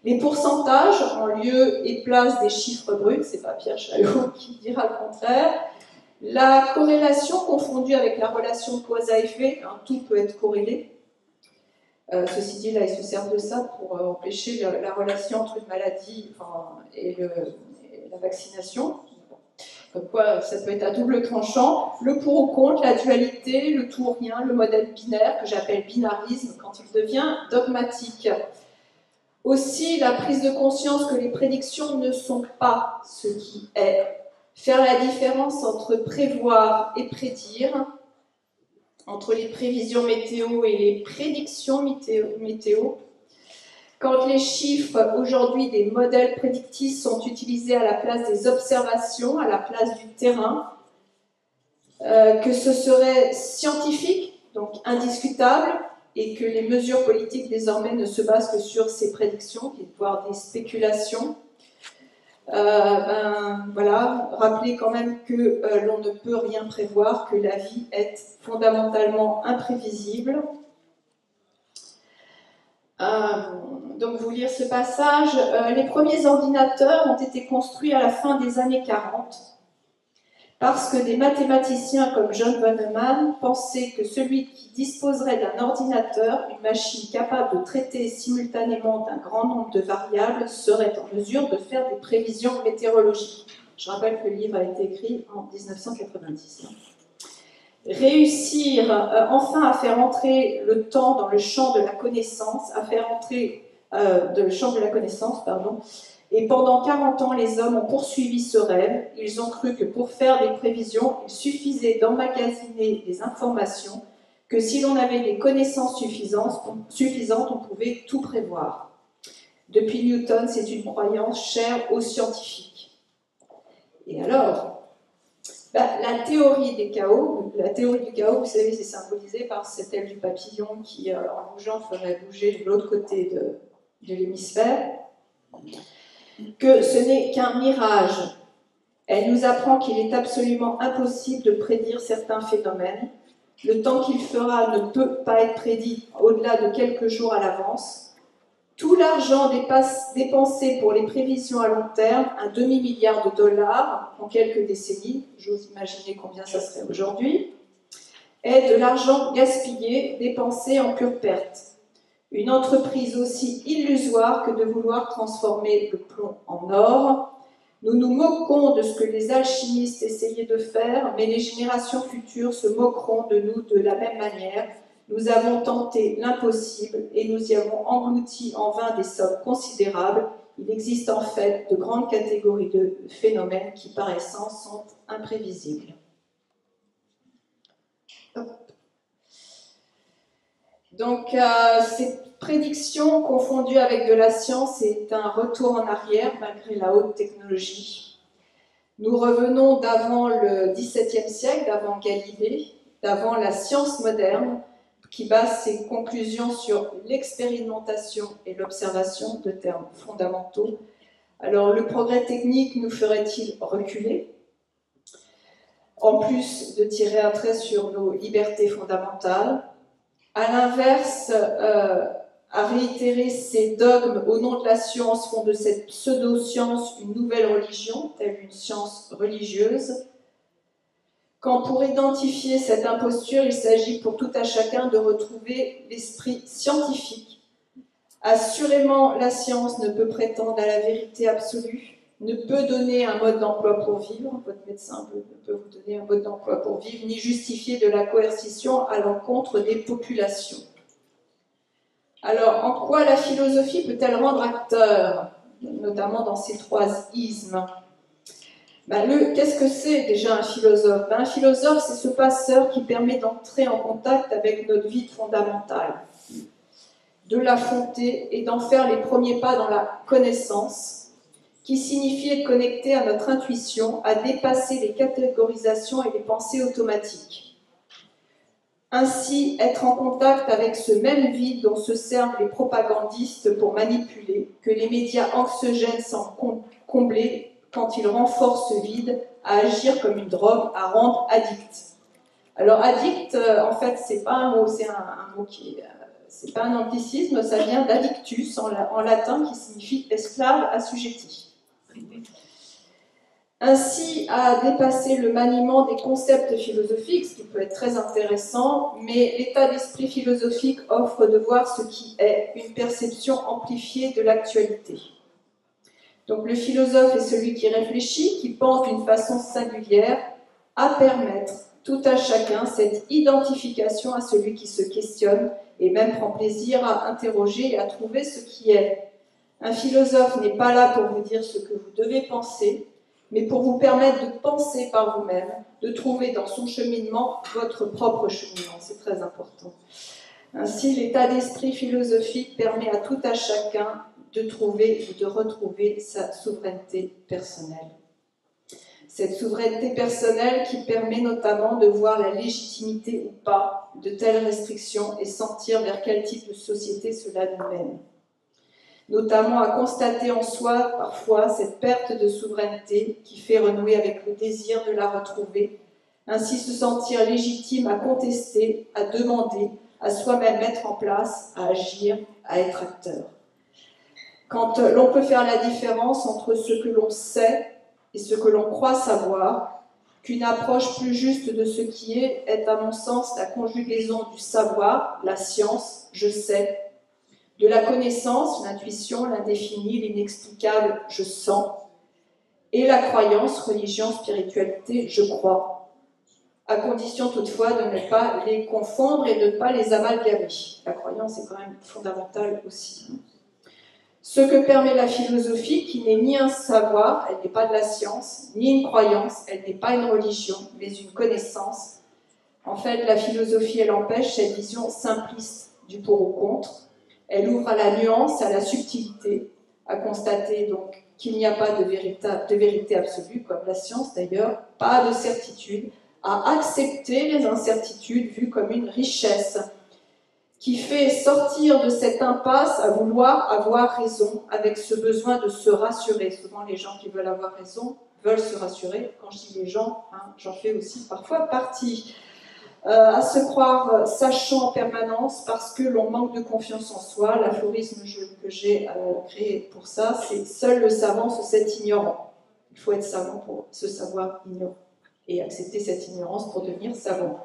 Speaker 1: Les pourcentages en lieu et place des chiffres bruts, c'est pas Pierre Chalot qui dira le contraire. La corrélation confondue avec la relation de cause à effet, tout peut être corrélé. Ceci dit, là, ils se servent de ça pour empêcher la relation entre une maladie et la vaccination. Comme quoi, ça peut être à double tranchant. Le pour ou contre, la dualité, le tout ou rien, le modèle binaire, que j'appelle binarisme, quand il devient dogmatique. Aussi, la prise de conscience que les prédictions ne sont pas ce qui est. Faire la différence entre prévoir et prédire, entre les prévisions météo et les prédictions météo. Quand les chiffres, aujourd'hui, des modèles prédictifs sont utilisés à la place des observations, à la place du terrain, que ce serait scientifique, donc indiscutable, et que les mesures politiques désormais ne se basent que sur ces prédictions, voire des spéculations. Rappelez quand même que l'on ne peut rien prévoir, que la vie est fondamentalement imprévisible. Donc, vous lire ce passage. Les premiers ordinateurs ont été construits à la fin des années 40 parce que des mathématiciens comme John von Neumann pensaient que celui qui disposerait d'un ordinateur, une machine capable de traiter simultanément d'un grand nombre de variables, serait en mesure de faire des prévisions météorologiques. Je rappelle que le livre a été écrit en 1990. Réussir enfin à faire entrer le temps dans le champ de la connaissance, et pendant 40 ans, les hommes ont poursuivi ce rêve. Ils ont cru que pour faire des prévisions, il suffisait d'emmagasiner des informations, que si l'on avait des connaissances suffisantes, on pouvait tout prévoir. Depuis Newton, c'est une croyance chère aux scientifiques. Et alors, la théorie du chaos, vous savez, c'est symbolisé par cette aile du papillon qui, en bougeant, ferait bouger de l'autre côté de l'hémisphère, que ce n'est qu'un mirage. Elle nous apprend qu'il est absolument impossible de prédire certains phénomènes. Le temps qu'il fera ne peut pas être prédit au-delà de quelques jours à l'avance. Tout l'argent dépensé pour les prévisions à long terme, un demi-milliard de dollars en quelques décennies, j'ose imaginer combien ça serait aujourd'hui, est de l'argent gaspillé, dépensé en pure perte. Une entreprise aussi illusoire que de vouloir transformer le plomb en or. Nous nous moquons de ce que les alchimistes essayaient de faire, mais les générations futures se moqueront de nous de la même manière. Nous avons tenté l'impossible et nous y avons englouti en vain des sommes considérables. Il existe en fait de grandes catégories de phénomènes qui, par essence, sont imprévisibles. Donc, cette prédiction confondue avec de la science est un retour en arrière malgré la haute technologie. Nous revenons d'avant le XVIIe siècle, d'avant Galilée, d'avant la science moderne, qui base ses conclusions sur l'expérimentation et l'observation, de termes fondamentaux. Alors, le progrès technique nous ferait-il reculer, en plus de tirer un trait sur nos libertés fondamentales? À l'inverse, à réitérer ces dogmes au nom de la science font de cette pseudo-science une nouvelle religion, telle une science religieuse. Quand pour identifier cette imposture, il s'agit pour tout à chacun de retrouver l'esprit scientifique. Assurément, la science ne peut prétendre à la vérité absolue, ne peut donner un mode d'emploi pour vivre, votre médecin ne peut vous donner un mode d'emploi pour vivre, ni justifier de la coercition à l'encontre des populations. Alors, en quoi la philosophie peut-elle rendre acteur, notamment dans ces trois ismes? Qu'est-ce que c'est déjà un philosophe? Un philosophe, c'est ce passeur qui permet d'entrer en contact avec notre vie fondamentale, de l'affronter et d'en faire les premiers pas dans la connaissance, qui signifie être connecté à notre intuition, à dépasser les catégorisations et les pensées automatiques. Ainsi, être en contact avec ce même vide dont se servent les propagandistes pour manipuler, que les médias anxiogènes semblent combler quand ils renforcent ce vide, à agir comme une drogue, à rendre addict. Alors addict, en fait, c'est pas un mot, c'est un mot qui c'est pas un anglicisme, ça vient d'addictus en latin qui signifie esclave assujetti. Ainsi, à dépasser le maniement des concepts philosophiques, ce qui peut être très intéressant, mais l'état d'esprit philosophique offre de voir ce qui est une perception amplifiée de l'actualité. Donc le philosophe est celui qui réfléchit, qui pense d'une façon singulière, à permettre tout à chacun cette identification à celui qui se questionne et même prend plaisir à interroger et à trouver ce qui est. Un philosophe n'est pas là pour vous dire ce que vous devez penser, mais pour vous permettre de penser par vous-même, de trouver dans son cheminement votre propre cheminement. C'est très important. Ainsi, l'état d'esprit philosophique permet à tout à chacun de trouver ou de retrouver sa souveraineté personnelle. Cette souveraineté personnelle qui permet notamment de voir la légitimité ou pas de telles restrictions et sentir vers quel type de société cela nous mène. Notamment à constater en soi parfois cette perte de souveraineté qui fait renouer avec le désir de la retrouver, ainsi se sentir légitime à contester, à demander, à soi-même mettre en place, à agir, à être acteur. Quand l'on peut faire la différence entre ce que l'on sait et ce que l'on croit savoir, qu'une approche plus juste de ce qui est à mon sens la conjugaison du savoir, la science, je sais, de la connaissance, l'intuition, l'indéfini, l'inexplicable, je sens, et la croyance, religion, spiritualité, je crois, à condition toutefois de ne pas les confondre et de ne pas les amalgamer. La croyance est quand même fondamentale aussi. Ce que permet la philosophie, qui n'est ni un savoir, elle n'est pas de la science, ni une croyance, elle n'est pas une religion, mais une connaissance. En fait, la philosophie, elle empêche cette vision simpliste du pour ou contre. Elle ouvre à la nuance, à la subtilité, à constater donc qu'il n'y a pas de vérité absolue, comme la science d'ailleurs, pas de certitude, à accepter les incertitudes vues comme une richesse, qui fait sortir de cette impasse à vouloir avoir raison, avec ce besoin de se rassurer. Souvent, les gens qui veulent avoir raison veulent se rassurer. Quand je dis les gens, j'en fais aussi parfois partie. À se croire sachant en permanence parce que l'on manque de confiance en soi. L'aphorisme que j'ai créé pour ça, c'est « Seul le savant se sait ignorant ». Il faut être savant pour se savoir ignorant et accepter cette ignorance pour devenir savant.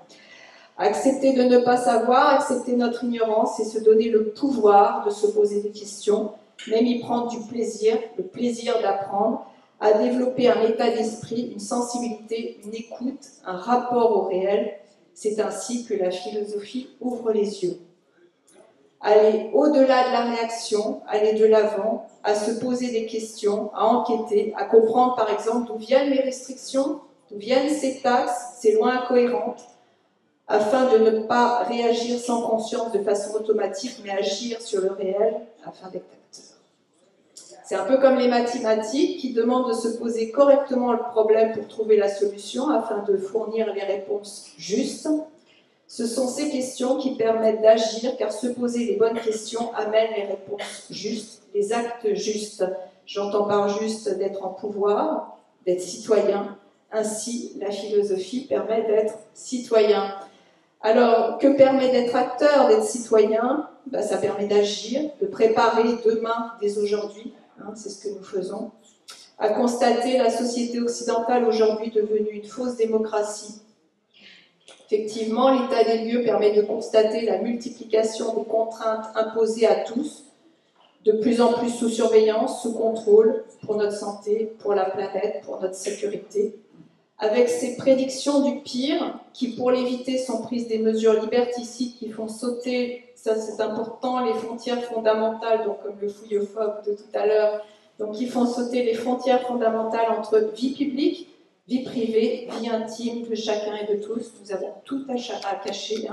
Speaker 1: Accepter de ne pas savoir, accepter notre ignorance et se donner le pouvoir de se poser des questions, même y prendre du plaisir, le plaisir d'apprendre, à développer un état d'esprit, une sensibilité, une écoute, un rapport au réel. C'est ainsi que la philosophie ouvre les yeux. Aller au-delà de la réaction, aller de l'avant, à se poser des questions, à enquêter, à comprendre par exemple d'où viennent les restrictions, d'où viennent ces taxes, ces lois incohérentes, afin de ne pas réagir sans conscience de façon automatique, mais agir sur le réel afin d'être acteur. C'est un peu comme les mathématiques qui demandent de se poser correctement le problème pour trouver la solution afin de fournir les réponses justes. Ce sont ces questions qui permettent d'agir, car se poser les bonnes questions amène les réponses justes, les actes justes. J'entends par juste d'être en pouvoir, d'être citoyen. Ainsi, la philosophie permet d'être citoyen. Alors, que permet d'être acteur, d'être citoyen ? Ça permet d'agir, de préparer demain dès aujourd'hui, c'est ce que nous faisons, à constater la société occidentale aujourd'hui devenue une fausse démocratie. Effectivement, l'état des lieux permet de constater la multiplication des contraintes imposées à tous, de plus en plus sous surveillance, sous contrôle, pour notre santé, pour la planète, pour notre sécurité. Avec ces prédictions du pire, qui pour l'éviter sont prises des mesures liberticides qui font sauter, ça c'est important, les frontières fondamentales, donc comme le fouillophobe de tout à l'heure, donc qui font sauter les frontières fondamentales entre vie publique, vie privée, vie intime de chacun et de tous. Nous avons tout à cacher.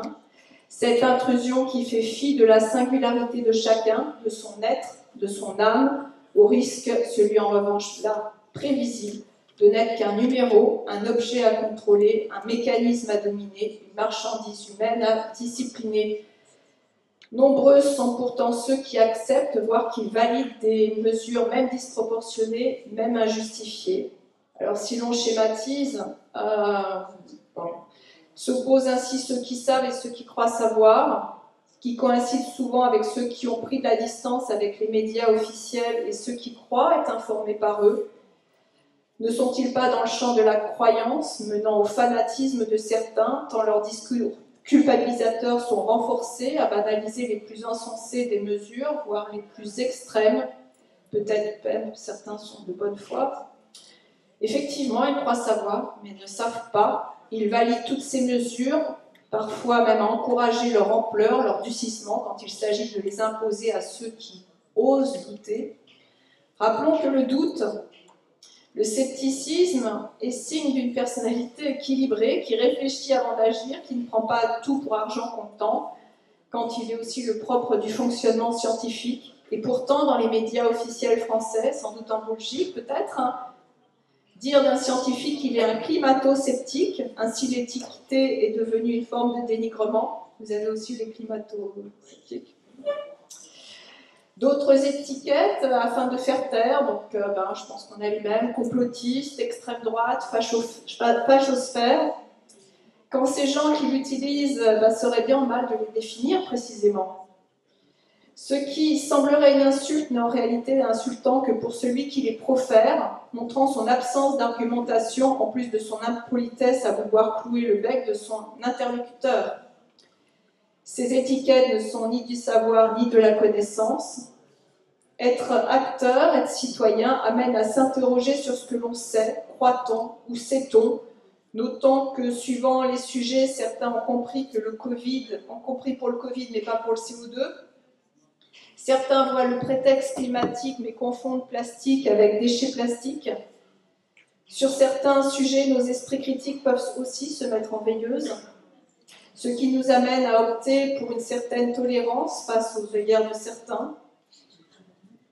Speaker 1: Cette intrusion qui fait fi de la singularité de chacun, de son être, de son âme, au risque, celui en revanche là, prévisible, de n'être qu'un numéro, un objet à contrôler, un mécanisme à dominer, une marchandise humaine à discipliner. Nombreux sont pourtant ceux qui acceptent, voire qui valident des mesures même disproportionnées, même injustifiées. Alors si l'on schématise, s'opposent ainsi ceux qui savent et ceux qui croient savoir, qui coïncident souvent avec ceux qui ont pris de la distance avec les médias officiels et ceux qui croient être informés par eux. Ne sont-ils pas dans le champ de la croyance, menant au fanatisme de certains, tant leurs discours culpabilisateurs sont renforcés à banaliser les plus insensés des mesures, voire les plus extrêmes, peut-être même certains sont de bonne foi. Effectivement, ils croient savoir, mais ne savent pas. Ils valident toutes ces mesures, parfois même à encourager leur ampleur, leur durcissement, quand il s'agit de les imposer à ceux qui osent douter. Rappelons que le doute, le scepticisme est signe d'une personnalité équilibrée, qui réfléchit avant d'agir, qui ne prend pas tout pour argent comptant, quand il est aussi le propre du fonctionnement scientifique. Et pourtant, dans les médias officiels français, sans doute en Belgique peut-être, dire d'un scientifique qu'il est un climato-sceptique, ainsi l'étiqueté est devenue une forme de dénigrement. Vous avez aussi les climato-sceptiques. D'autres étiquettes afin de faire taire, donc je pense qu'on a les mêmes, complotiste, extrême droite, fachosphère. Quand ces gens qui l'utilisent seraient bien mal de les définir précisément. Ce qui semblerait une insulte n'est en réalité insultant que pour celui qui les profère, montrant son absence d'argumentation en plus de son impolitesse à vouloir clouer le bec de son interlocuteur. Ces étiquettes ne sont ni du savoir ni de la connaissance. Être acteur, être citoyen, amène à s'interroger sur ce que l'on sait, croit-on ou sait-on, notant que suivant les sujets, certains ont compris que le Covid, ont compris pour le Covid mais pas pour le CO2. Certains voient le prétexte climatique mais confondent plastique avec déchets plastiques. Sur certains sujets, nos esprits critiques peuvent aussi se mettre en veilleuse, ce qui nous amène à opter pour une certaine tolérance face aux œillères de certains.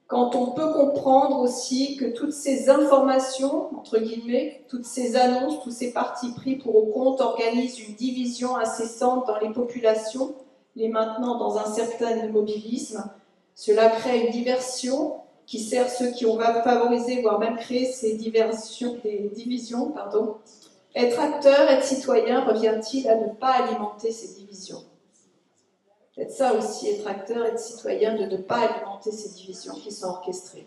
Speaker 1: Quand on peut comprendre aussi que toutes ces informations, entre guillemets, toutes ces annonces, tous ces partis pris pour ou contre organisent une division incessante dans les populations, les maintenant dans un certain immobilisme, cela crée une diversion qui sert ceux qui ont favorisé, voire même créé ces divisions. Être acteur, être citoyen, revient-il à ne pas alimenter ces divisions? Peut-être ça aussi, être acteur, être citoyen, de ne pas alimenter ces divisions qui sont orchestrées.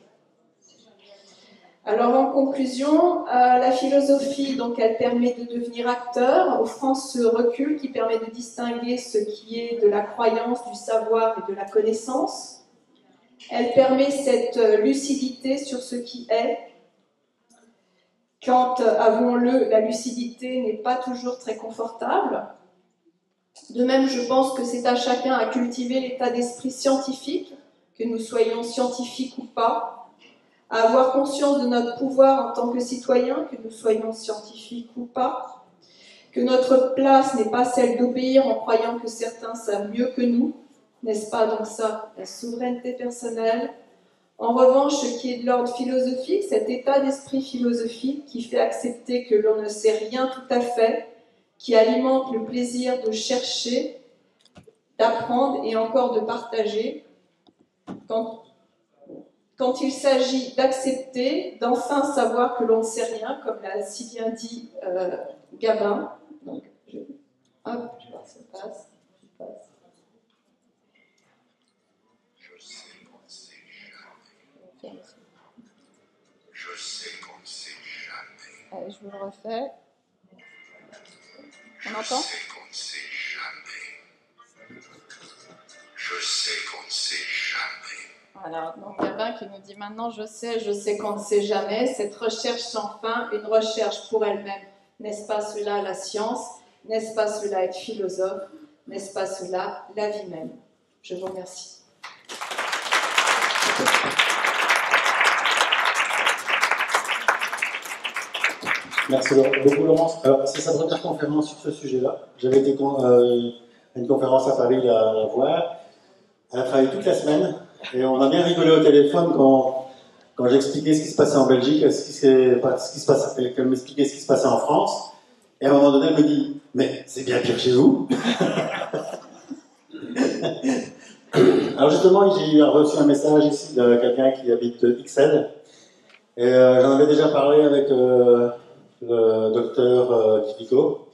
Speaker 1: Alors en conclusion, la philosophie, donc, elle permet de devenir acteur, offrant ce recul qui permet de distinguer ce qui est de la croyance, du savoir et de la connaissance. Elle permet cette lucidité sur ce qui est, quand, avouons-le, la lucidité n'est pas toujours très confortable. De même, je pense que c'est à chacun à cultiver l'état d'esprit scientifique, que nous soyons scientifiques ou pas, à avoir conscience de notre pouvoir en tant que citoyens, que nous soyons scientifiques ou pas, que notre place n'est pas celle d'obéir en croyant que certains savent mieux que nous, n'est-ce pas donc ça, la souveraineté personnelle? En revanche, ce qui est de l'ordre philosophique, cet état d'esprit philosophique qui fait accepter que l'on ne sait rien tout à fait, qui alimente le plaisir de chercher, d'apprendre et encore de partager, quand il s'agit d'accepter, d'enfin savoir que l'on ne sait rien, comme l'a si bien dit Gabin. Donc, je vais voir si ça passe.
Speaker 2: Je sais qu'on ne sait jamais. Je sais qu'on ne sait jamais.
Speaker 1: Allez, je vous le refais. On entend ?
Speaker 2: Je sais qu'on ne sait jamais. Je sais qu'on ne sait jamais.
Speaker 1: Voilà, donc Gabin qui nous dit maintenant je sais qu'on ne sait jamais. Cette recherche sans fin, une recherche pour elle-même. N'est-ce pas cela la science? N'est-ce pas cela être philosophe? N'est-ce pas cela la vie même? Je vous remercie.
Speaker 3: Merci beaucoup Laurence. Alors c'est sa première conférence sur ce sujet-là. J'avais été à une conférence à Paris la voir. Elle a travaillé toute la semaine et on a bien rigolé au téléphone quand j'expliquais ce qui se passait en Belgique, qu'elle m'expliquait ce qui se passait en France. Et à un moment donné, elle me dit « Mais c'est bien pire chez vous !» Alors justement, j'ai reçu un message ici de quelqu'un qui habite XL. Et j'en avais déjà parlé avec le docteur Kifiko.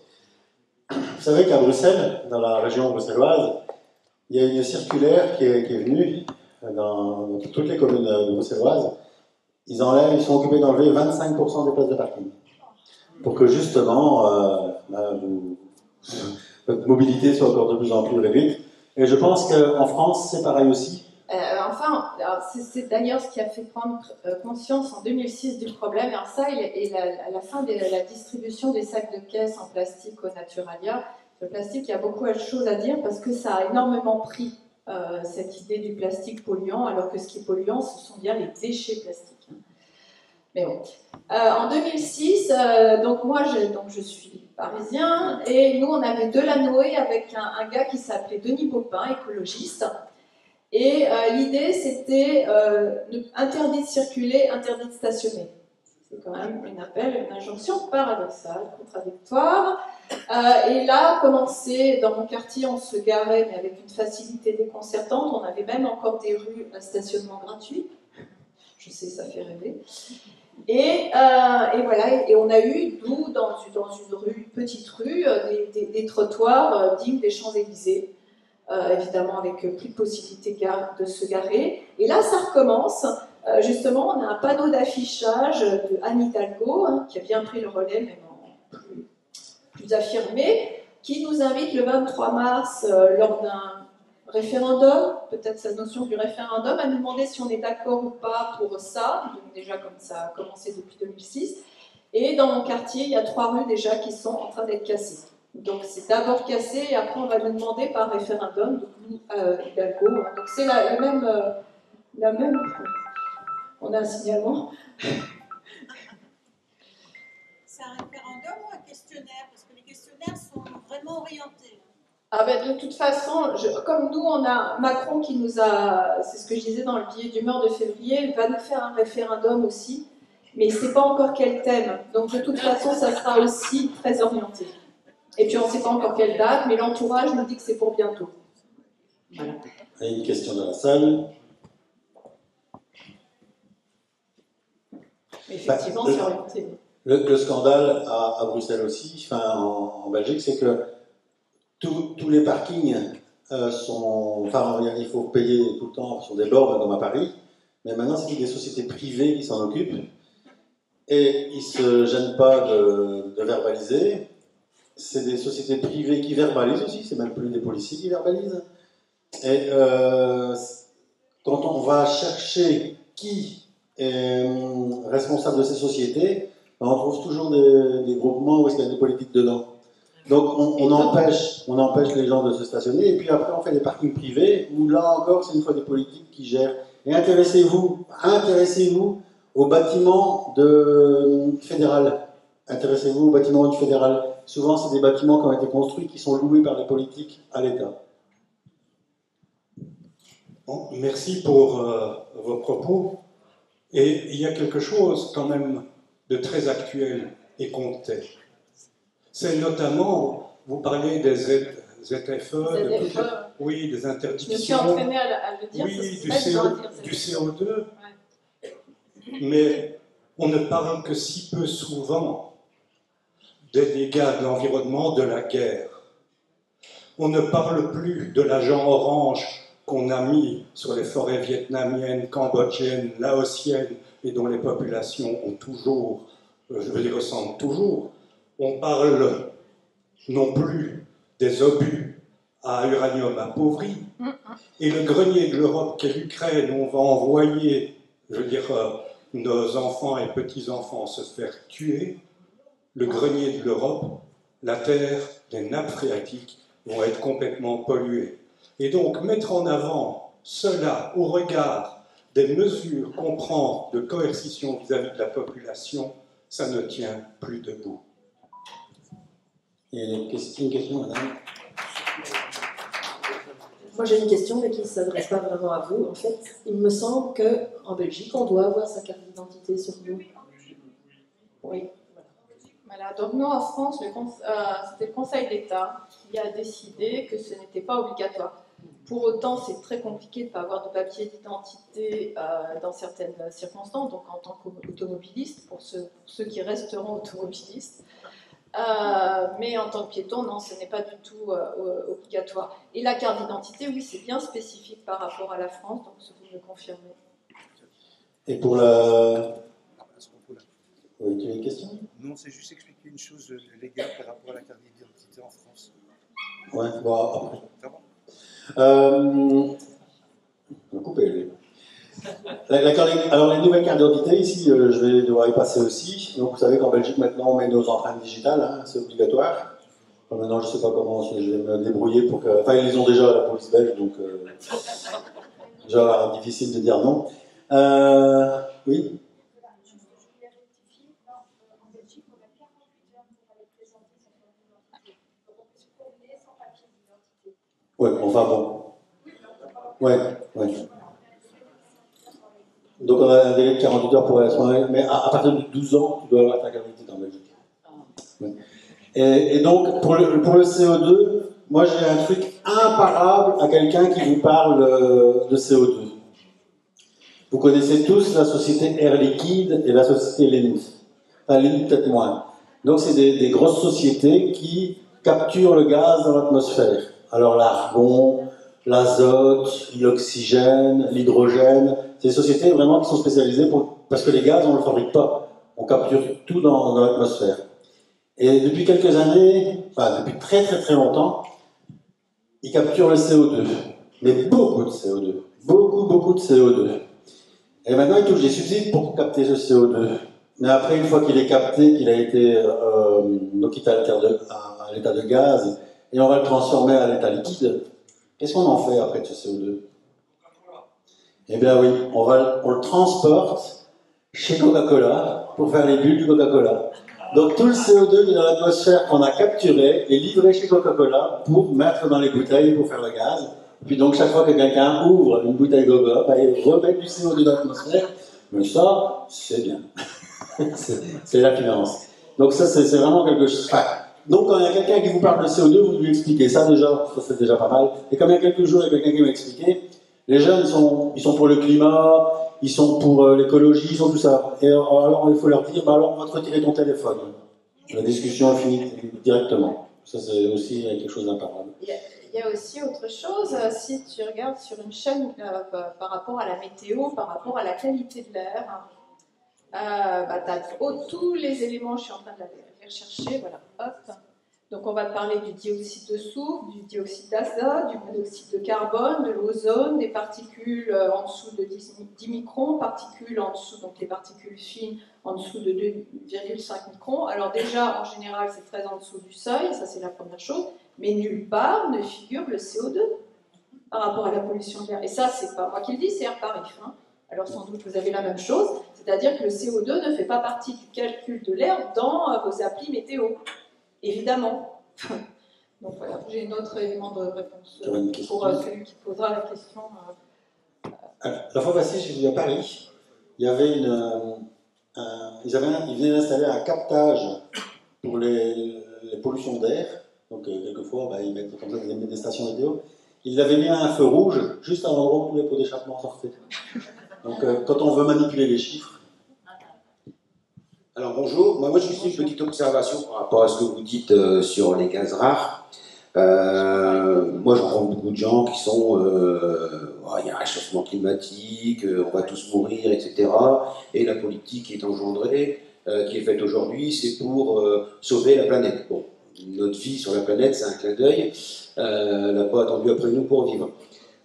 Speaker 3: Vous savez qu'à Bruxelles, dans la région bruxelloise, il y a une circulaire qui est venue dans toutes les communes bruxelloises. Ils sont occupés d'enlever 25% des places de parking. Pour que justement, votre mobilité soit encore de plus en plus réduite. Et je pense qu'en France, c'est pareil aussi.
Speaker 1: C'est d'ailleurs ce qui a fait prendre conscience en 2006 du problème. Alors ça, à la fin de la distribution des sacs de caisse en plastique au Naturalia, le plastique, il y a beaucoup de choses à dire parce que ça a énormément pris cette idée du plastique polluant, alors que ce qui est polluant, ce sont bien les déchets plastiques. Mais bon. En 2006, donc moi, je suis parisien, et nous, on avait Delanoë avec un gars qui s'appelait Denis Baupin, écologiste. Et l'idée, c'était interdit de circuler, interdit de stationner. C'est quand même une injonction paradoxale, contradictoire. Et là, commencé dans mon quartier, on se garait, mais avec une facilité déconcertante. On avait même encore des rues à stationnement gratuit. Je sais, ça fait rêver. Et voilà, et on a eu, nous, dans une petite rue, des trottoirs dignes des Champs-Élysées. Évidemment avec plus de possibilité de se garer. Et là, ça recommence. Justement, on a un panneau d'affichage de Anne Hidalgo, qui a bien pris le relais, mais plus affirmé, qui nous invite le 23 mars, lors référendum, peut-être cette notion du référendum, à nous demander si on est d'accord ou pas pour ça, donc déjà comme ça a commencé depuis 2006. Et dans mon quartier, il y a 3 rues déjà qui sont en train d'être cassées. Donc c'est d'abord cassé et après on va nous demander par référendum, donc nous, Hidalgo. Hein. Donc c'est la même. On a un signalement.
Speaker 4: C'est un référendum ou un questionnaire? Parce que les questionnaires sont vraiment orientés.
Speaker 1: Ah ben de toute façon, comme nous, on a Macron qui nous a, c'est ce que je disais dans le billet d'humeur de février, il va nous faire un référendum aussi, mais il ne sait pas encore quel thème. Donc de toute façon, ça sera aussi très orienté. Et puis on ne sait pas encore quelle date, mais l'entourage nous dit que c'est pour bientôt. Voilà.
Speaker 3: Il y a une question dans la salle.
Speaker 1: Mais effectivement, c'est orienté.
Speaker 3: Le scandale à Bruxelles aussi, enfin en Belgique, c'est que tous les parkings sont. Enfin, il faut payer tout le temps sur des bornes comme à Paris, mais maintenant c'est des sociétés privées qui s'en occupent et ils ne se gênent pas de verbaliser. C'est des sociétés privées qui verbalisent aussi, c'est même plus des policiers qui verbalisent. Et quand on va chercher qui est responsable de ces sociétés, on trouve toujours des groupements où il y a des politiques dedans. Donc on empêche les gens de se stationner, et puis après on fait des parkings privés, où là encore c'est une fois des politiques qui gèrent. Et intéressez-vous au bâtiment fédéral. Intéressez-vous au bâtiment du fédéral. Souvent c'est des bâtiments qui ont été construits, qui sont loués par les politiques à l'État.
Speaker 5: Bon, merci pour vos propos. Et il y a quelque chose quand même de très actuel et concret. C'est notamment, vous parlez des ZFE, oui, des interdictions.
Speaker 1: Je me suis entraînée à le dire.
Speaker 5: Oui, du CO2. Ouais. Mais on ne parle que si peu souvent des dégâts de l'environnement, de la guerre. On ne parle plus de l'agent orange qu'on a mis sur les forêts vietnamiennes, cambodgiennes, laotiennes, et dont les populations ont toujours, ressentent toujours. On parle non plus des obus à uranium appauvri. Et le grenier de l'Europe qu'est l'Ukraine, où on va envoyer, nos enfants et petits-enfants se faire tuer. Le grenier de l'Europe, la terre, les nappes phréatiques vont être complètement polluées. Et donc, mettre en avant cela au regard des mesures qu'on prend de coercition vis-à-vis de la population, ça ne tient plus debout.
Speaker 3: Il y a une question, madame.
Speaker 6: Moi, j'ai une question, mais qui ne s'adresse pas vraiment à vous. En fait, il me semble qu'en Belgique, on doit avoir sa carte d'identité sur nous. Oui.
Speaker 1: Voilà, donc nous en France, c'était le Conseil d'État qui a décidé que ce n'était pas obligatoire. Pour autant, c'est très compliqué de ne pas avoir de papier d'identité dans certaines circonstances, donc en tant qu'automobiliste, pour ceux qui resteront automobilistes. Mais en tant que piéton, non, ce n'est pas du tout obligatoire. Et la carte d'identité, oui, c'est bien spécifique par rapport à la France, donc ce que vous me confirmez.
Speaker 3: Et pour la... Oui, tu as une question?
Speaker 7: Non, c'est juste expliquer une chose légale par rapport à la carte d'identité en France.
Speaker 3: Ouais, bon, après.
Speaker 7: Ça va?
Speaker 3: On va couper. Alors, les nouvelles cartes d'identité, ici, je vais devoir y passer aussi. Donc, vous savez qu'en Belgique, maintenant, on met nos empreintes digitales, hein, c'est obligatoire. Enfin, maintenant, je ne sais pas comment, je vais me débrouiller pour que... Enfin, ils les ont déjà à la police belge, donc... déjà, difficile de dire non. Oui? Ouais, enfin bon. Ouais. Donc on a un délai de 48 heures pour aller à soirée, mais à partir de 12 ans, tu dois avoir ta carte d'identité en Belgique. Ouais. Et donc, pour le CO2, moi j'ai un truc imparable à quelqu'un qui vous parle de CO2. Vous connaissez tous la société Air Liquide et la société Linde. Enfin, Linde peut-être moins. Donc c'est des grosses sociétés qui capturent le gaz dans l'atmosphère. Alors l'argon, l'azote, l'oxygène, l'hydrogène, c'est des sociétés vraiment qui sont spécialisées parce que les gaz, on ne le fabrique pas. On capture tout dans l'atmosphère. Et depuis quelques années, enfin depuis très très très longtemps, ils capturent le CO2. Mais beaucoup de CO2. Beaucoup de CO2. Et maintenant, il touche des subsides pour capter ce CO2. Mais après, une fois qu'il est capté, qu'il a été donc il est à l'état de gaz, et on va le transformer à l'état liquide, qu'est-ce qu'on en fait après de ce CO2? Eh bien oui, on le transporte chez Coca-Cola pour faire les bulles du Coca-Cola. Donc tout le CO2 qui est dans l'atmosphère qu'on a capturé est livré chez Coca-Cola pour mettre dans les bouteilles pour faire le gaz. Puis donc chaque fois que quelqu'un ouvre une bouteille Coca, bah, il remet du CO2 dans l'atmosphère. Mais ça, c'est bien. c'est la finance. Donc ça, c'est vraiment quelque chose. Enfin, donc quand il y a quelqu'un qui vous parle de CO2, vous lui expliquez ça déjà, ça c'est déjà pas mal. Et comme il y a quelques jours, il y a quelqu'un qui m'a expliqué, les jeunes, ils sont pour le climat, ils sont pour l'écologie, ils sont tout ça. Et alors, il faut leur dire, bah alors, on va te retirer ton téléphone. La discussion finit directement. Ça, c'est aussi quelque chose d'imparable.
Speaker 8: Il y a aussi autre chose, si tu regardes sur une chaîne par rapport à la météo, par rapport à la qualité de l'air, bah, tu as tous les éléments, je suis en train de les rechercher, voilà, hop. Donc on va parler du dioxyde de soufre, du dioxyde d'azote, du monoxyde de carbone, de l'ozone, des particules en dessous de 10 microns, particules en dessous, donc les particules fines en dessous de 2,5 microns. Alors déjà, en général, c'est très en dessous du seuil, ça c'est la première chose, mais nulle part ne figure le CO2 par rapport à la pollution de l'air. Et ça, c'est pas moi qui le dis, c'est Airparif. Hein. Alors sans doute vous avez la même chose, c'est-à-dire que le CO2 ne fait pas partie du calcul de l'air dans vos applis météo. Évidemment. Donc voilà, j'ai un autre élément de réponse pour celui qui posera la question.
Speaker 3: La fois passée, j'ai vu à Paris, il y avait ils venaient d'installer un captage pour les pollutions d'air. Donc quelquefois, ils mettent comme ça des stations météo. Ils l'avaient mis à un feu rouge juste à l'endroit où tous les pots d'échappement sortaient. Donc quand on veut manipuler les chiffres.
Speaker 9: Alors bonjour, moi j'ai juste une petite observation par rapport à ce que vous dites sur les gaz rares. Moi je rencontre beaucoup de gens qui sont il y a un réchauffement climatique, on va tous mourir, etc. Et la politique qui est engendrée, qui est faite aujourd'hui, c'est pour sauver la planète. Bon, notre vie sur la planète, c'est un clin d'œil. Elle n'a pas attendu après nous pour vivre.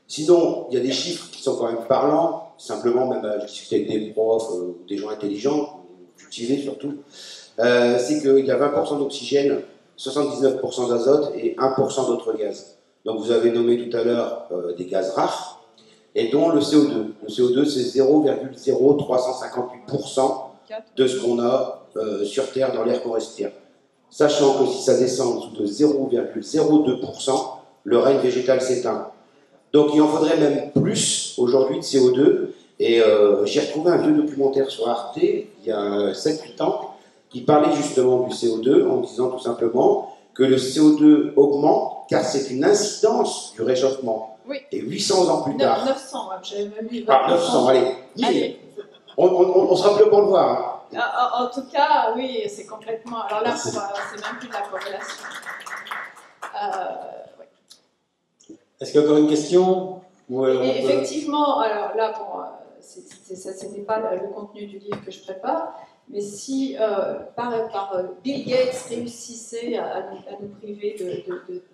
Speaker 9: Sinon, il y a des chiffres qui sont quand même parlants. Simplement, même je discutais avec des profs ou des gens intelligents, cultivés surtout, c'est qu'il y a 20% d'oxygène, 79% d'azote et 1% d'autres gaz. Donc vous avez nommé tout à l'heure des gaz rares, et dont le CO2. Le CO2, c'est 0,0358% de ce qu'on a sur Terre dans l'air qu'on respire. Sachant que si ça descend en dessous de 0,02%, le règne végétal s'éteint. Donc il en faudrait même plus aujourd'hui de CO2. Et j'ai retrouvé un vieux documentaire sur Arte, il y a 7-8 ans, qui parlait justement du CO2, en disant tout simplement que le CO2 augmente, car c'est une incidence du réchauffement.
Speaker 8: Oui.
Speaker 9: Et 800 ans plus tard...
Speaker 8: 900, j'avais même lu
Speaker 9: 900, allez. On sera plus pour le voir. Hein.
Speaker 8: En tout cas, oui, c'est complètement... Alors là, c'est même plus de la corrélation. Ouais.
Speaker 3: Est-ce qu'il y a encore une question?
Speaker 8: Et effectivement, alors là, bon, ce n'est pas le contenu du livre que je prépare, mais si par Bill Gates réussissait à nous priver de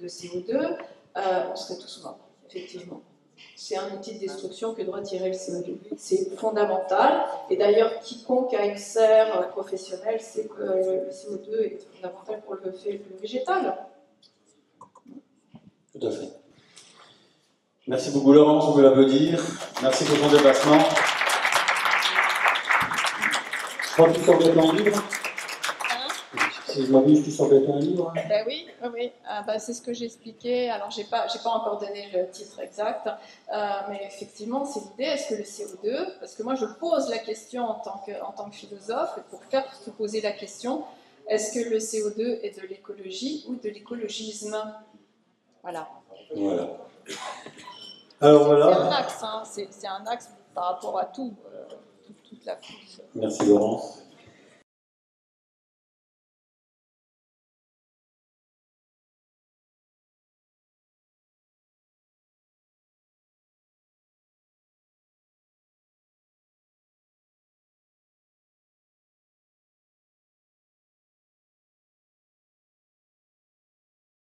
Speaker 8: CO2, on serait tous morts, effectivement. C'est un outil de destruction que de retirer le CO2. C'est fondamental, et d'ailleurs, quiconque a une serre professionnelle sait que le CO2 est fondamental pour le végétal.
Speaker 3: Tout à fait. Merci beaucoup Laurence, on peut l'applaudir. Merci pour ton déplacement. Je crois que tu sors bientôt un livre. Si je m'abuse, tu sors bientôt un livre.
Speaker 8: Ben oui. C'est ce que j'expliquais. Alors, j'ai pas encore donné le titre exact, mais effectivement, c'est l'idée. Est-ce que le CO2, parce que moi, je pose la question en tant que philosophe, pour faire se poser la question, est-ce que le CO2 est de l'écologie ou de l'écologisme? Voilà.
Speaker 3: Alors voilà.
Speaker 8: C'est un axe, hein, c'est un axe par rapport à tout, toute la France.
Speaker 3: Merci Laurence.